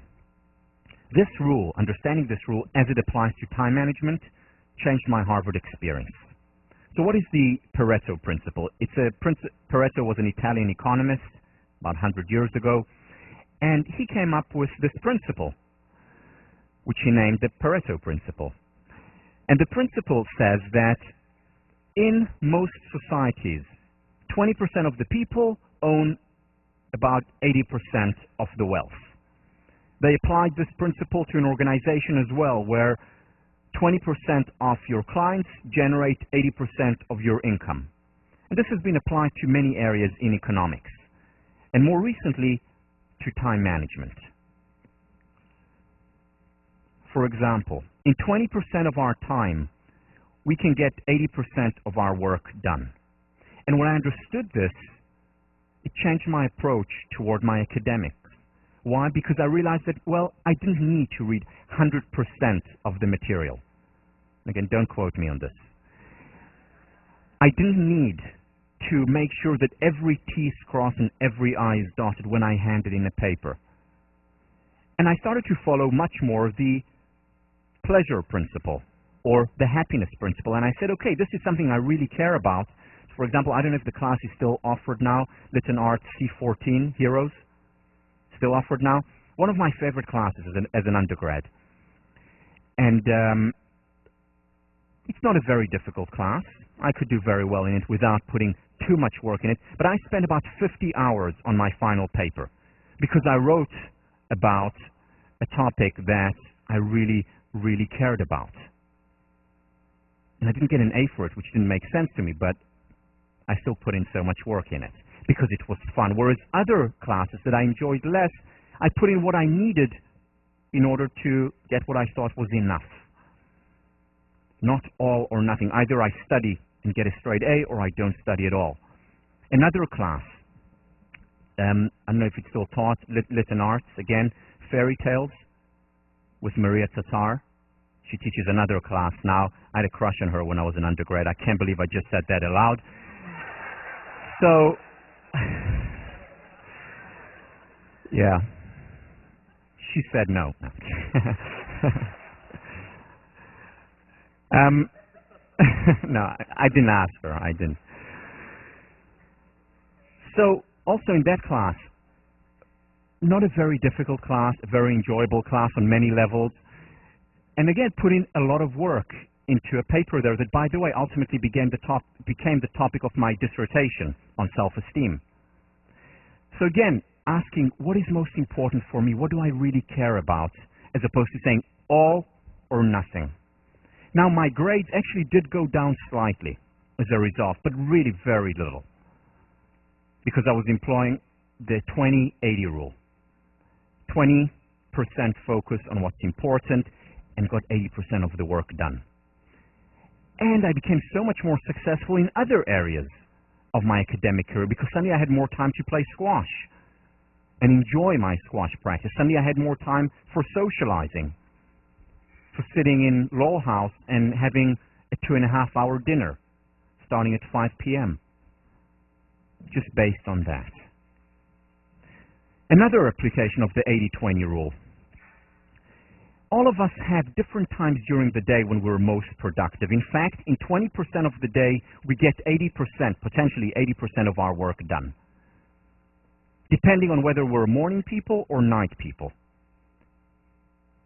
B: This rule, understanding this rule as it applies to time management, changed my Harvard experience. So what is the Pareto principle? Pareto was an Italian economist about 100 years ago, and he came up with this principle, which he named the Pareto principle. And the principle says that in most societies, 20% of the people own about 80% of the wealth. They applied this principle to an organization as well, where 20% of your clients generate 80% of your income. And this has been applied to many areas in economics, and more recently to time management. For example, in 20% of our time, we can get 80% of our work done. And when I understood this, it changed my approach toward my academics. Why? Because I realized that, well, I didn't need to read 100% of the material. Again, don't quote me on this. I didn't need to make sure that every T is crossed and every I is dotted when I handed in a paper. And I started to follow much more the pleasure principle or the happiness principle. And I said, okay, this is something I really care about. For example, I don't know if the class is still offered now, Lit and Art C14, Heroes, still offered now. One of my favorite classes as an undergrad. And it's not a very difficult class. I could do very well in it without putting too much work in it. But I spent about 50 hours on my final paper because I wrote about a topic that I really, really cared about. And I didn't get an A for it, which didn't make sense to me, but I still put in so much work in it because it was fun. Whereas other classes that I enjoyed less, I put in what I needed in order to get what I thought was enough. Not all or nothing. Either I study and get a straight A or I don't study at all. Another class, I don't know if it's still taught, Lit and Arts, again, Fairy Tales with Maria Tatar. She teaches another class now. I had a crush on her when I was an undergrad. I can't believe I just said that aloud. So, yeah, she said no. No, I didn't ask her. I didn't. So, also in that class, not a very difficult class, a very enjoyable class on many levels. And again, put in a lot of work into a paper there that, by the way, ultimately became the topic of my dissertation on self-esteem. So again, asking what is most important for me, what do I really care about, as opposed to saying all or nothing. Now, my grades actually did go down slightly as a result, but really very little, because I was employing the 20-80 rule. 20% focus on what's important and got 80% of the work done. And I became so much more successful in other areas of my academic career because suddenly I had more time to play squash and enjoy my squash practice. Suddenly I had more time for socializing, for sitting in Lowell House and having a 2.5-hour dinner starting at 5 p.m. just based on that. Another application of the 80-20 rule. All of us have different times during the day when we're most productive. In fact, in 20% of the day, we get 80%, potentially 80% of our work done, depending on whether we're morning people or night people.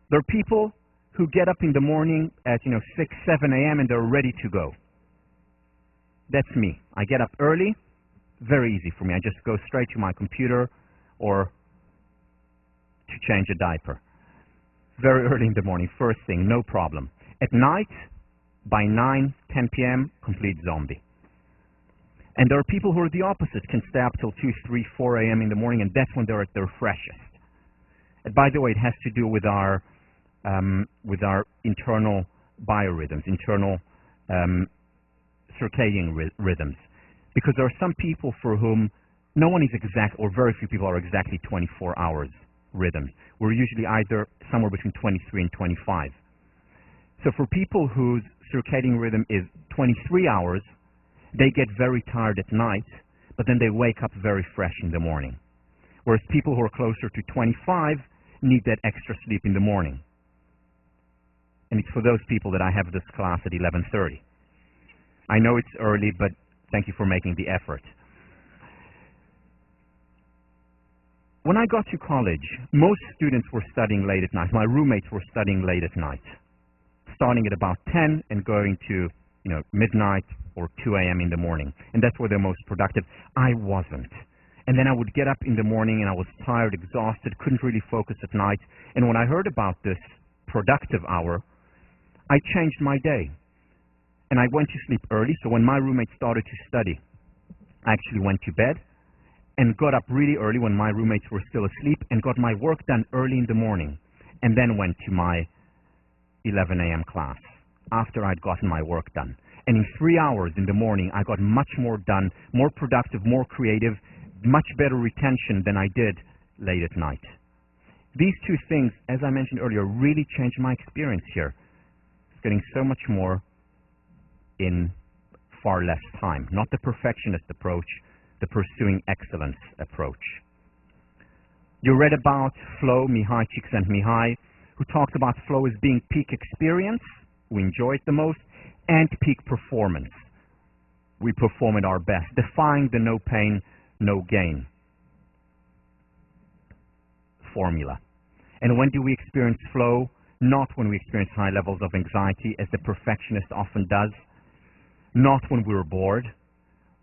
B: There are people who get up in the morning at 6, 7 a.m. and they're ready to go. That's me. I get up early, very easy for me. I just go straight to my computer or to change a diaper. Very early in the morning, first thing, no problem. At night, by 9, 10 p.m., complete zombie. And there are people who are the opposite, can stay up till 2, 3, 4 a.m. in the morning, and that's when they're at their freshest. And by the way, it has to do with our internal biorhythms, internal circadian rhythms. Because there are some people for whom no one is exact, or very few people are exactly 24 hours rhythms. We're usually either somewhere between 23 and 25. So for people whose circadian rhythm is 23 hours, they get very tired at night, but then they wake up very fresh in the morning. Whereas people who are closer to 25 need that extra sleep in the morning. And it's for those people that I have this class at 11:30. I know it's early, but thank you for making the effort. When I got to college, most students were studying late at night. My roommates were studying late at night, starting at about 10 and going to, midnight or 2 a.m. in the morning. And that's where they're most productive. I wasn't. And then I would get up in the morning and I was tired, exhausted, couldn't really focus at night. And when I heard about this productive hour, I changed my day. And I went to sleep early. So when my roommate started to study, I actually went to bed and got up really early when my roommates were still asleep and got my work done early in the morning, and then went to my 11 a.m. class after I'd gotten my work done. And in 3 hours in the morning, I got much more done, more productive, more creative, much better retention than I did late at night. These two things, as I mentioned earlier, really changed my experience here. It's getting so much more in far less time. Not the perfectionist approach, the pursuing excellence approach. You read about Flo, Mihai Csikszentmihalyi, who talked about flow as being peak experience, we enjoy it the most, and peak performance. We perform at our best, defying the no pain, no gain formula. And when do we experience flow? Not when we experience high levels of anxiety, as the perfectionist often does. Not when we're bored,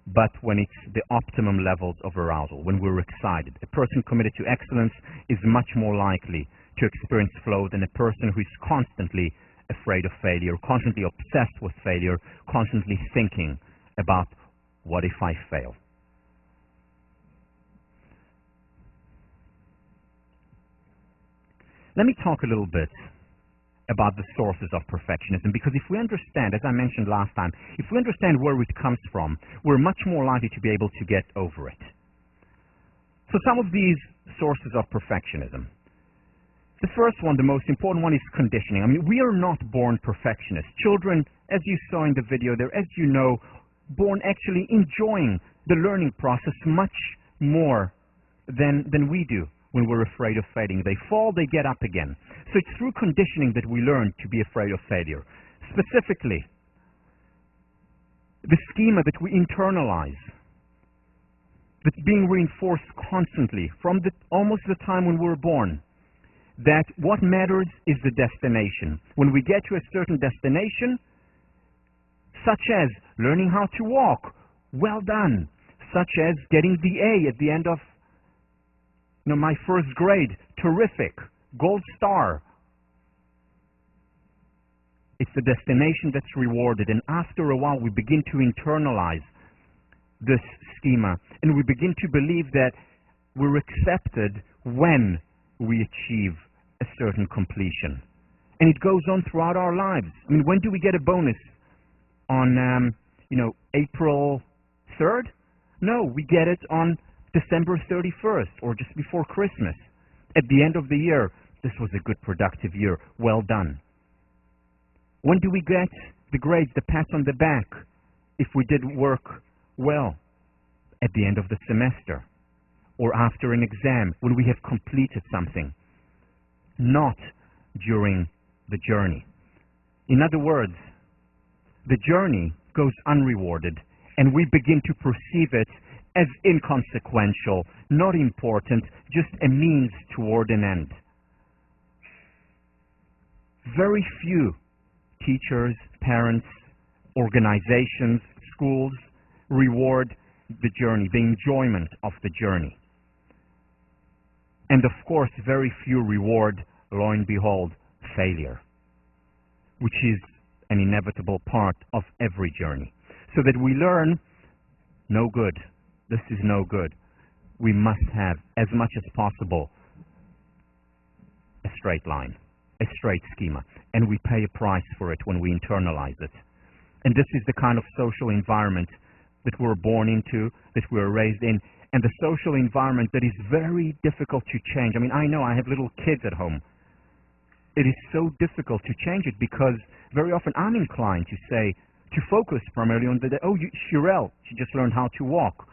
B: but when it's the optimum levels of arousal, when we're excited. A person committed to excellence is much more likely to experience flow than a person who is constantly afraid of failure, constantly obsessed with failure, constantly thinking about what if I fail. Let me talk a little bit about the sources of perfectionism, because if we understand, as I mentioned last time, if we understand where it comes from, we're much more likely to be able to get over it. So some of these sources of perfectionism. The first one, the most important one, is conditioning. I mean, we are not born perfectionists. Children, as you saw in the video there, as you know, born actually enjoying the learning process much more than we do when we're afraid of failing. They fall, they get up again. So it's through conditioning that we learn to be afraid of failure. Specifically, the schema that we internalize, that's being reinforced constantly from almost the time when we were born, that what matters is the destination. When we get to a certain destination, such as learning how to walk, well done. Such as getting the A at the end of my first grade, terrific, gold star. It's the destination that's rewarded, and after a while we begin to internalize this schema, and we begin to believe that we're accepted when we achieve a certain completion. And it goes on throughout our lives. I mean, when do we get a bonus? On, April 3rd? No, we get it on December 31st, or just before Christmas. At the end of the year, this was a good, productive year. Well done. When do we get the grades, the pats on the back, if we did work well? At the end of the semester, or after an exam, when we have completed something. Not during the journey. In other words, the journey goes unrewarded, and we begin to perceive it as inconsequential, not important, just a means toward an end. Very few teachers, parents, organizations, schools reward the journey, the enjoyment of the journey. And of course, very few reward, lo and behold, failure, which is an inevitable part of every journey. So that we learn, no good, this is no good. We must have, as much as possible, a straight line, a straight schema. And we pay a price for it when we internalize it. And this is the kind of social environment that we're born into, that we're raised in, and the social environment that is very difficult to change. I mean, I know I have little kids at home. It is so difficult to change it because very often I'm inclined to say, to focus primarily on Shirel, she just learned how to walk.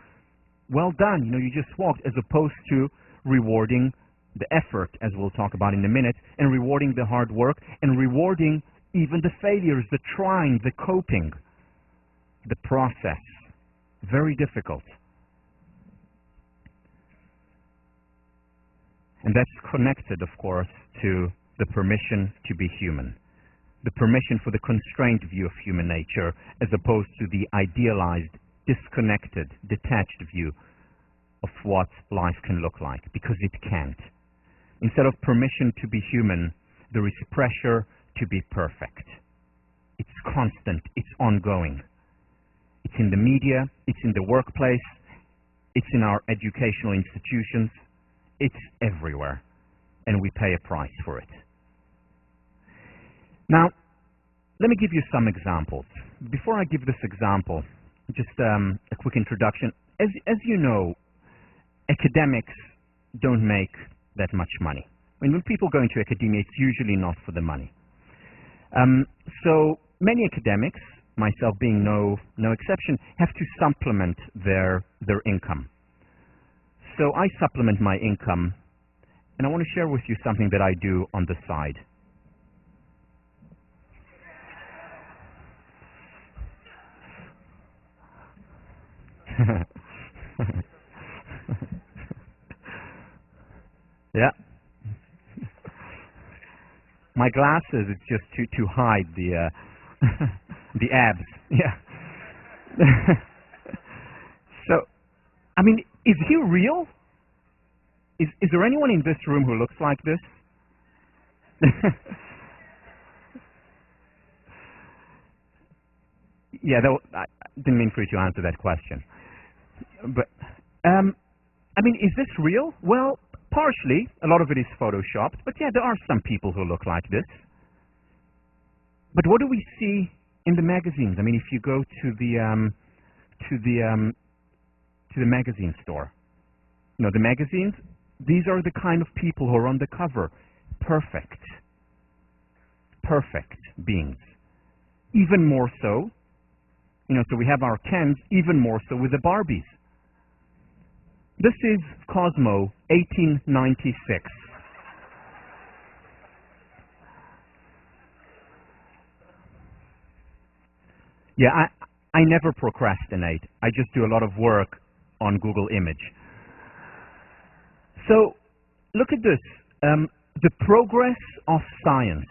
B: Well done, you just walked, as opposed to rewarding the effort, as we'll talk about in a minute, and rewarding the hard work, and rewarding even the failures, the trying, the coping, the process. Very difficult. And that's connected, of course, to the permission to be human. The permission for the constrained view of human nature, as opposed to the idealized, disconnected, detached view of what life can look like, because it can't. Instead of permission to be human, there is pressure to be perfect. It's constant, it's ongoing. It's in the media, it's in the workplace, it's in our educational institutions, it's everywhere, and we pay a price for it. Now, let me give you some examples. Before I give this example, just a quick introduction. As you know, academics don't make that much money. I mean, when people go into academia, it's usually not for the money. So many academics, myself being no exception, have to supplement their income. So I supplement my income, and I want to share with you something that I do on the side. Yeah. My glasses, it's just to hide the the abs. Yeah. So, I mean, is he real? Is there anyone in this room who looks like this? Yeah, I didn't mean for you to answer that question. But, I mean, is this real? Well, partially. A lot of it is photoshopped. But yeah, there are some people who look like this. But what do we see in the magazines? I mean, if you go to the magazine store, the magazines, these are the kind of people who are on the cover. Perfect beings. Even more so, so we have our Kens, even more so with the Barbies. This is Cosmo, 1896. Yeah, I never procrastinate. I just do a lot of work on Google Image. So, look at this. The progress of science.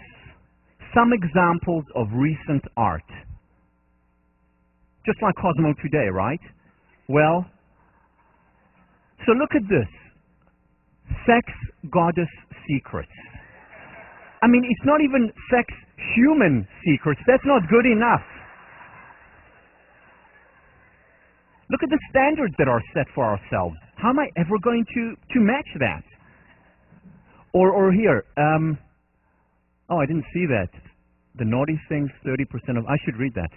B: Some examples of recent art. Just like Cosmo today, right? Well, so look at this. Sex goddess secrets. I mean, it's not even sex human secrets. That's not good enough. Look at the standards that are set for ourselves. How am I ever going to match that? Or here, oh, I didn't see that. The naughty things, 30% of, I should read that.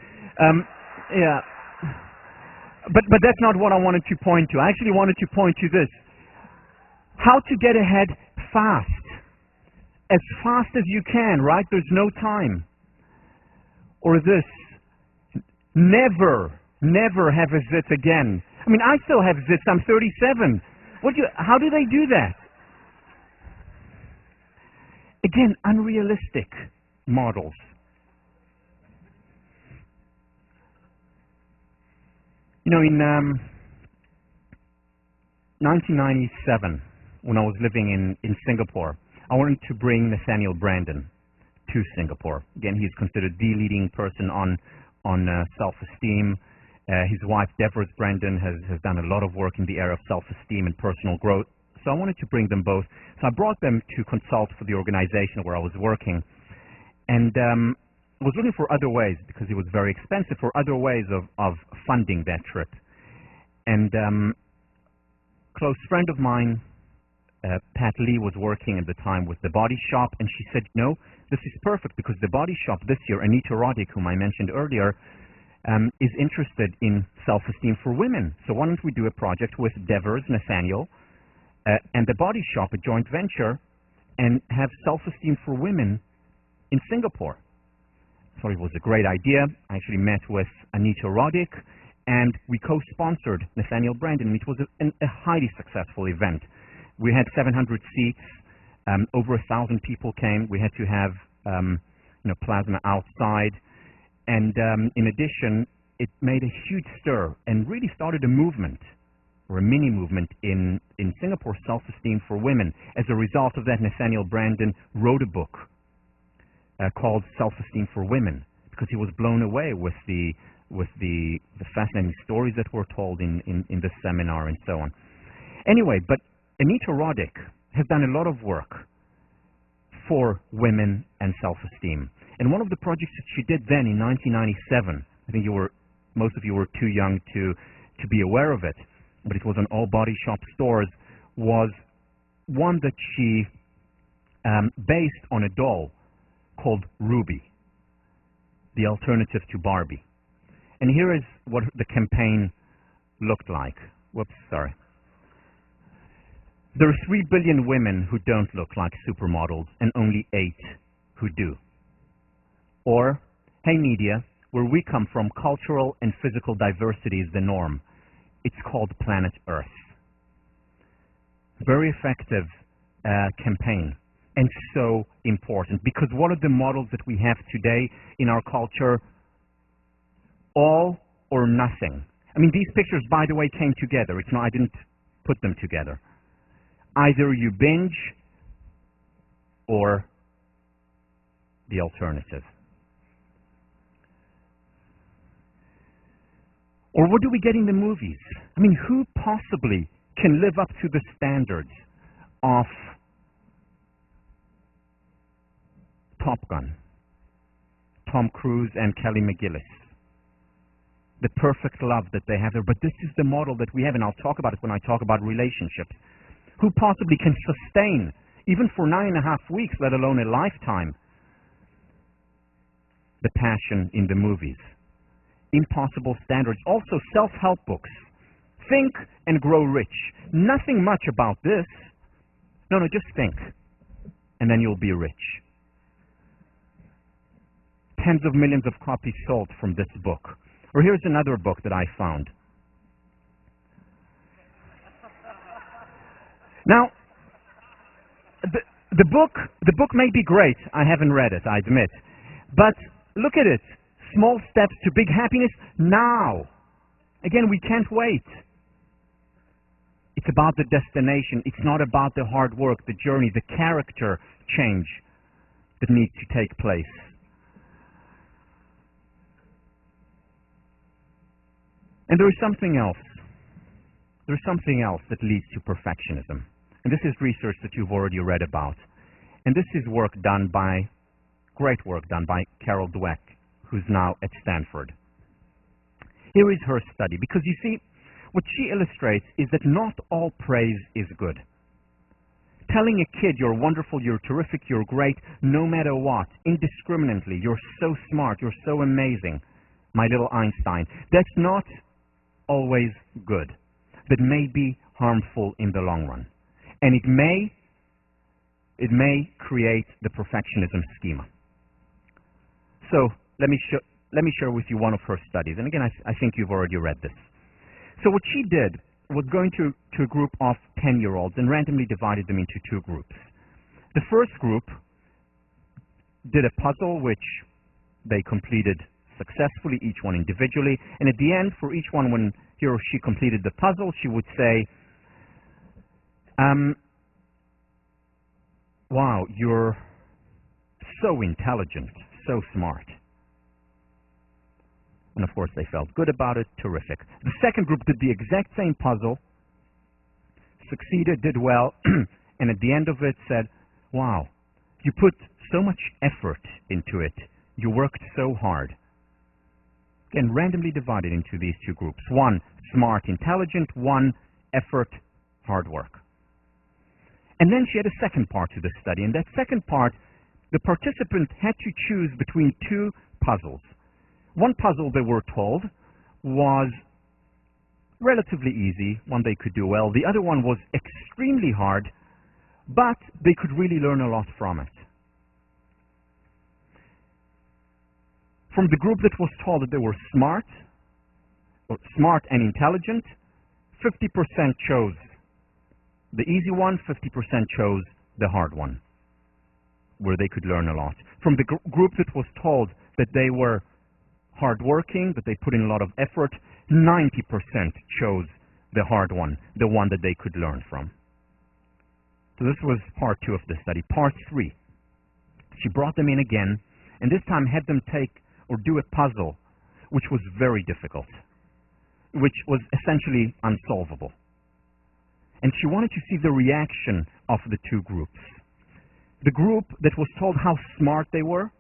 B: Yeah. But that's not what I wanted to point to. I actually wanted to point to this. How to get ahead fast. As fast as you can, right? There's no time. Or this. Never have a zit again. I mean, I still have zits. I'm 37. How do they do that? Again, unrealistic models. You know, in 1997, when I was living in Singapore, I wanted to bring Nathaniel Brandon to Singapore. Again, he's considered the leading person on self-esteem. His wife, Devers Brandon, has done a lot of work in the area of self-esteem and personal growth. So I wanted to bring them both. So I brought them to consult for the organization where I was working. And I was looking for other ways, because it was very expensive, for other ways of funding that trip. And a close friend of mine, Pat Lee, was working at the time with The Body Shop, and she said, no, this is perfect, because The Body Shop this year, Anita Roddick, whom I mentioned earlier, is interested in self-esteem for women. So why don't we do a project with Devers, Nathaniel, and The Body Shop, a joint venture, and have self-esteem for women in Singapore. I thought it was a great idea. I actually met with Anita Roddick, and we co-sponsored Nathaniel Brandon, and it was a highly successful event. We had 700 seats. Over 1,000 people came. We had to have plasma outside. And in addition, it made a huge stir and really started a movement, or a mini movement, in Singapore, self-esteem for women. As a result of that, Nathaniel Brandon wrote a book called Self-Esteem for Women, because he was blown away with the fascinating stories that were told in this seminar and so on. Anyway, but Anita Roddick has done a lot of work for women and self-esteem. And one of the projects that she did then in 1997, I think most of you were too young to be aware of it, but it was on all Body Shop stores, was one that she based on a doll called Ruby, the alternative to Barbie. And here is what the campaign looked like. Whoops, sorry. There are 3 billion women who don't look like supermodels, and only 8 who do. Or, hey media, where we come from, cultural and physical diversity is the norm. It's called Planet Earth. Very effective campaign, and so important, because what are the models that we have today in our culture? All or nothing. I mean, these pictures, by the way, came together. It's not, I didn't put them together. Either you binge or the alternative. Or what do we get in the movies? I mean, who possibly can live up to the standards of Top Gun, Tom Cruise and Kelly McGillis? The perfect love that they have there. But this is the model that we have, and I'll talk about it when I talk about relationships. Who possibly can sustain, even for 9.5 weeks, let alone a lifetime, the passion in the movies? Impossible standards. Also, self-help books. Think and Grow Rich. Nothing much about this. No, just think, and then you'll be rich. Tens of millions of copies sold from this book. Or here's another book that I found. Now, the book may be great. I haven't read it, I admit. But look at it. Small steps to big happiness now. Again, we can't wait. It's about the destination. It's not about the hard work, the journey, the character change that needs to take place. And there is something else. There's something else that leads to perfectionism. And this is research that you've already read about. And this is great work done by Carol Dweck, who's now at Stanford. Here is her study, because you see, what she illustrates is that not all praise is good. Telling a kid you're wonderful, you're terrific, you're great, no matter what, indiscriminately, you're so smart, you're so amazing, my little Einstein, that's not always good. That may be harmful in the long run. And it may create the perfectionism schema. So let me share with you one of her studies. And again, I think you've already read this. So what she did was going to a group of 10-year-olds and randomly divided them into two groups. The first group did a puzzle which they completed successfully, each one individually. And at the end, for each one, when he or she completed the puzzle, she would say, wow, you're so intelligent, so smart. And of course, they felt good about it. Terrific. The second group did the exact same puzzle, succeeded, did well, and at the end of it said, wow, you put so much effort into it. You worked so hard. Again, randomly divided into these two groups. One, smart, intelligent. One, effort, hard work. And then she had a second part to the study. In that second part, the participant had to choose between two puzzles. One puzzle, they were told, was relatively easy, one they could do well. The other one was extremely hard, but they could really learn a lot from it. From the group that was told that they were smart and intelligent, 50% chose the easy one, 50% chose the hard one, where they could learn a lot. From the group that was told that they were hardworking, that they put in a lot of effort, 90% chose the hard one, the one that they could learn from. So this was part 2 of the study. Part 3, she brought them in again, and this time had them take or do a puzzle which was very difficult, which was essentially unsolvable. And she wanted to see the reaction of the two groups. The group that was told how smart they were,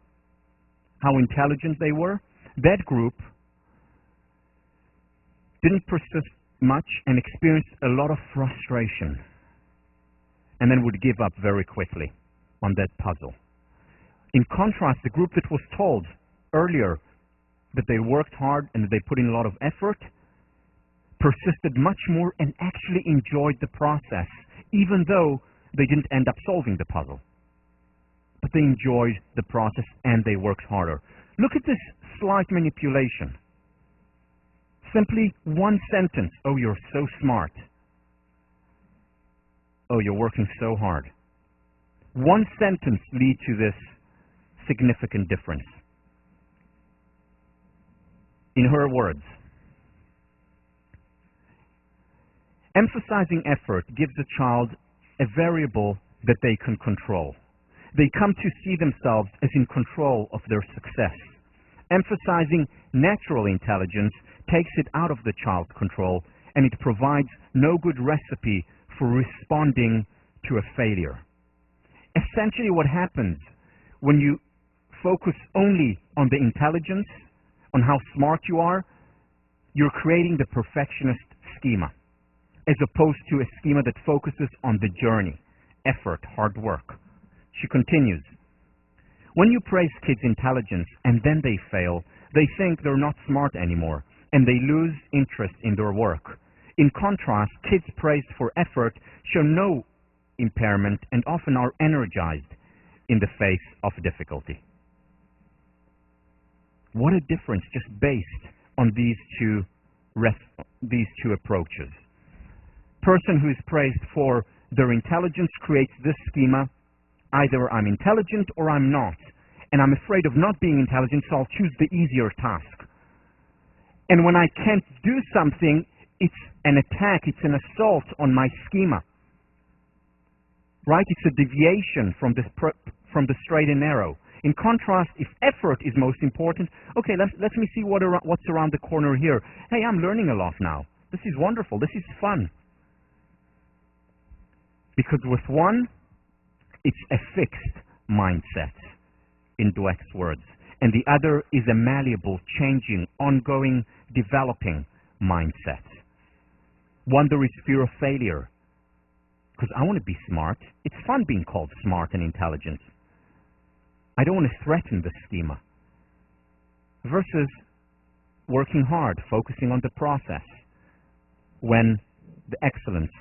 B: how intelligent they were, that group didn't persist much and experienced a lot of frustration, and then would give up very quickly on that puzzle. In contrast, the group that was told earlier that they worked hard and that they put in a lot of effort persisted much more and actually enjoyed the process, even though they didn't end up solving the puzzle. But they enjoyed the process and they worked harder. Look at this slight manipulation. Simply one sentence. Oh, you're so smart. Oh, you're working so hard. One sentence leads to this significant difference. In her words, emphasizing effort gives a child a variable that they can control. They come to see themselves as in control of their success. Emphasizing natural intelligence takes it out of the child's control, and it provides no good recipe for responding to a failure. Essentially, what happens when you focus only on the intelligence, on how smart you are, you're creating the perfectionist schema, as opposed to a schema that focuses on the journey, effort, hard work. She continues, when you praise kids' intelligence and then they fail, they think they're not smart anymore, and they lose interest in their work. In contrast, kids praised for effort show no impairment and often are energized in the face of difficulty. What a difference just based on these two approaches. Person who is praised for Their intelligence creates this schema. Either I'm intelligent or I'm not. And I'm afraid of not being intelligent, so I'll choose the easier task. And when I can't do something, it's an attack, it's an assault on my schema. Right? It's a deviation from the straight and narrow. In contrast, if effort is most important, okay, let me see what's around the corner here. Hey, I'm learning a lot now. This is wonderful. This is fun. Because with one, it's a fixed mindset, in Dweck's words. And the other is a malleable, changing, ongoing, developing mindset. One, there is fear of failure. Because I want to be smart. It's fun being called smart and intelligent. I don't want to threaten the schema. Versus working hard, focusing on the process, when the excellence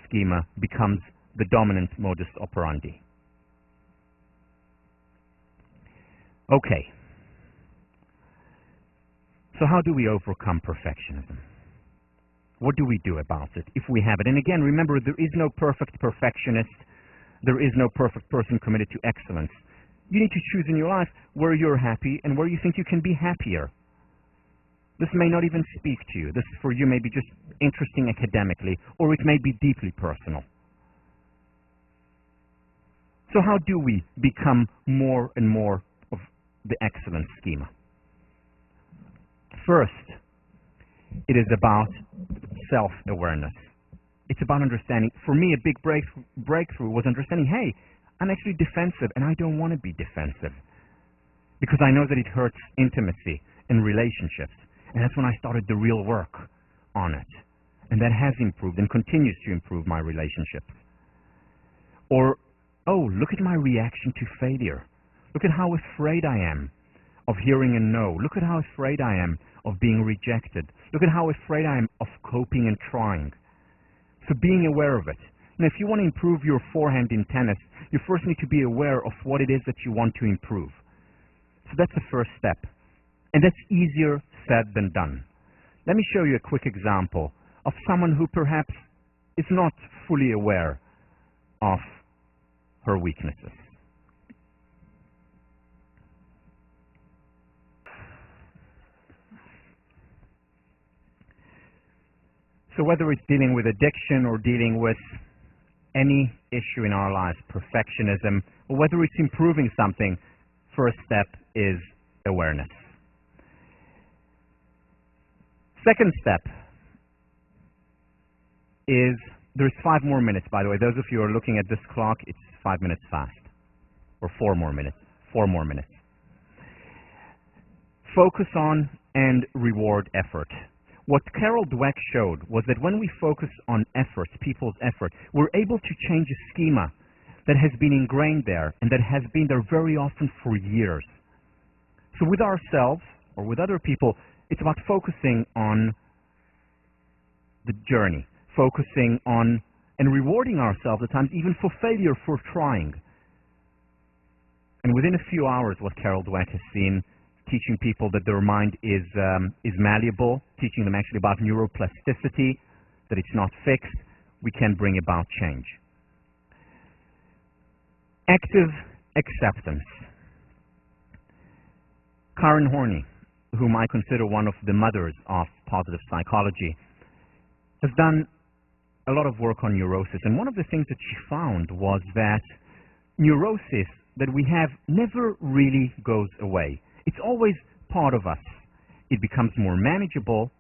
B: schema becomes the dominant modus operandi. Okay. So how do we overcome perfectionism? What do we do about it if we have it? And again, remember, there is no perfect perfectionist. There is no perfect person committed to excellence. You need to choose in your life where you're happy and where you think you can be happier. This may not even speak to you. This for you may be just interesting academically, or it may be deeply personal. So how do we become more and more of the excellence schema? First, it is about self-awareness. It's about understanding. For me, a big breakthrough was understanding, hey, I'm actually defensive, and I don't want to be defensive. Because I know that it hurts intimacy and relationships. And that's when I started the real work on it. And that has improved and continues to improve my relationships. Or, oh, look at my reaction to failure. Look at how afraid I am of hearing a no. Look at how afraid I am of being rejected. Look at how afraid I am of coping and trying. So being aware of it. Now, if you want to improve your forehand in tennis, you first need to be aware of what it is that you want to improve. So that's the first step. And that's easier said than done. Let me show you a quick example of someone who perhaps is not fully aware of her weaknesses. So whether it's dealing with addiction or dealing with any issue in our lives, perfectionism, or whether it's improving something, first step is awareness. Second step is, there's 5 more minutes, by the way. Those of you who are looking at this clock, it's 5 minutes fast. Or 4 more minutes. 4 more minutes. Focus on and reward effort. What Carol Dweck showed was that when we focus on effort, people's effort, we're able to change a schema that has been ingrained there and that has been there very often for years. So with ourselves or with other people, it's about focusing on the journey, focusing on and rewarding ourselves at times even for failure, for trying. And within a few hours, what Carol Dweck has seen, teaching people that their mind is malleable, teaching them actually about neuroplasticity, that it's not fixed, we can bring about change. Active acceptance. Karen Horney, whom I consider one of the mothers of positive psychology, has done a lot of work on neurosis. And one of the things that she found was that neurosis that we have never really goes away. It's always part of us. It becomes more manageable,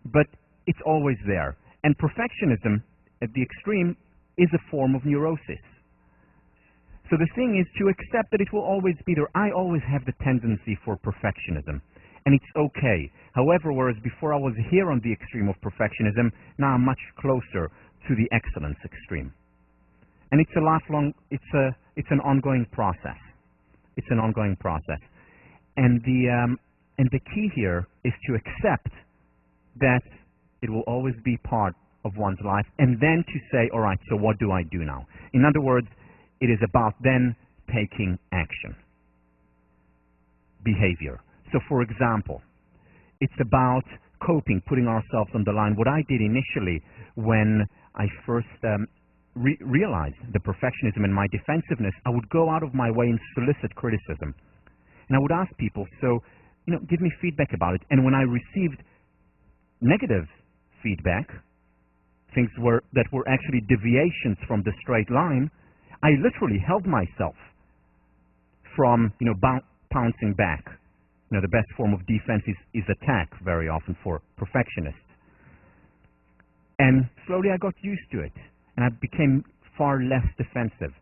B: but it's always there. And perfectionism, at the extreme, is a form of neurosis. So the thing is to accept that it will always be there. I always have the tendency for perfectionism, and it's okay. However, whereas before I was here on the extreme of perfectionism, now I'm much closer to the excellence extreme. And it's a lifelong, it's an ongoing process. It's an ongoing process. And the key here is to accept that it will always be part of one's life, and then to say, all right, so what do I do now? In other words, it is about then taking action. Behavior. So for example, it's about coping, putting ourselves on the line. What I did initially when I first realized the perfectionism and my defensiveness, I would go out of my way and solicit criticism. And I would ask people, so, give me feedback about it. And when I received negative feedback, things that were actually deviations from the straight line, I literally held myself from, pouncing back. The best form of defense is attack very often for perfectionists. And slowly I got used to it, and I became far less defensive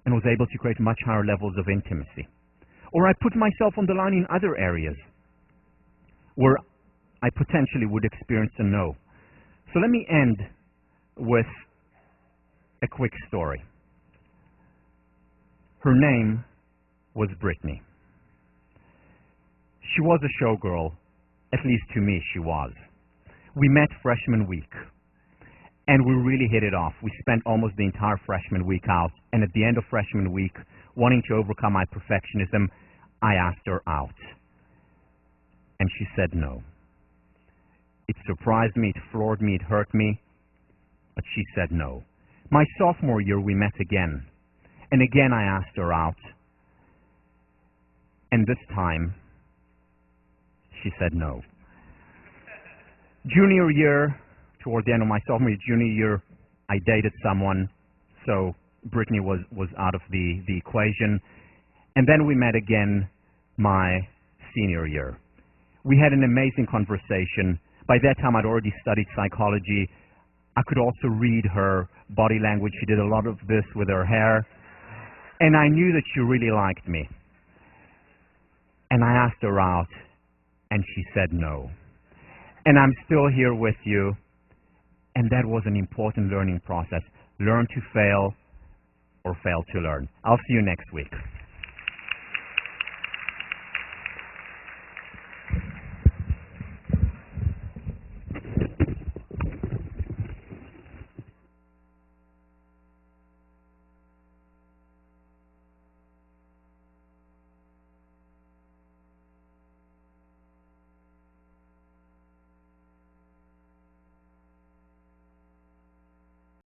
B: and was able to create much higher levels of intimacy. Or I put myself on the line in other areas where I potentially would experience a no. So let me end with a quick story. Her name was Brittany. She was a showgirl, at least to me she was. We met freshman week, and we really hit it off. We spent almost the entire freshman week out, and at the end of freshman week, wanting to overcome my perfectionism, I asked her out. And she said no. It surprised me, it floored me, it hurt me, but she said no. My sophomore year, we met again, and again I asked her out, and this time, she said no. Junior year, toward the end of my sophomore year, junior year, I dated someone, so Brittany was out of the equation. And then we met again my senior year. We had an amazing conversation. By that time, I'd already studied psychology. I could also read her body language. She did a lot of this with her hair. And I knew that she really liked me. And I asked her out, and she said no. And I'm still here with you. And that was an important learning process. Learn to fail or fail to learn. I'll see you next week.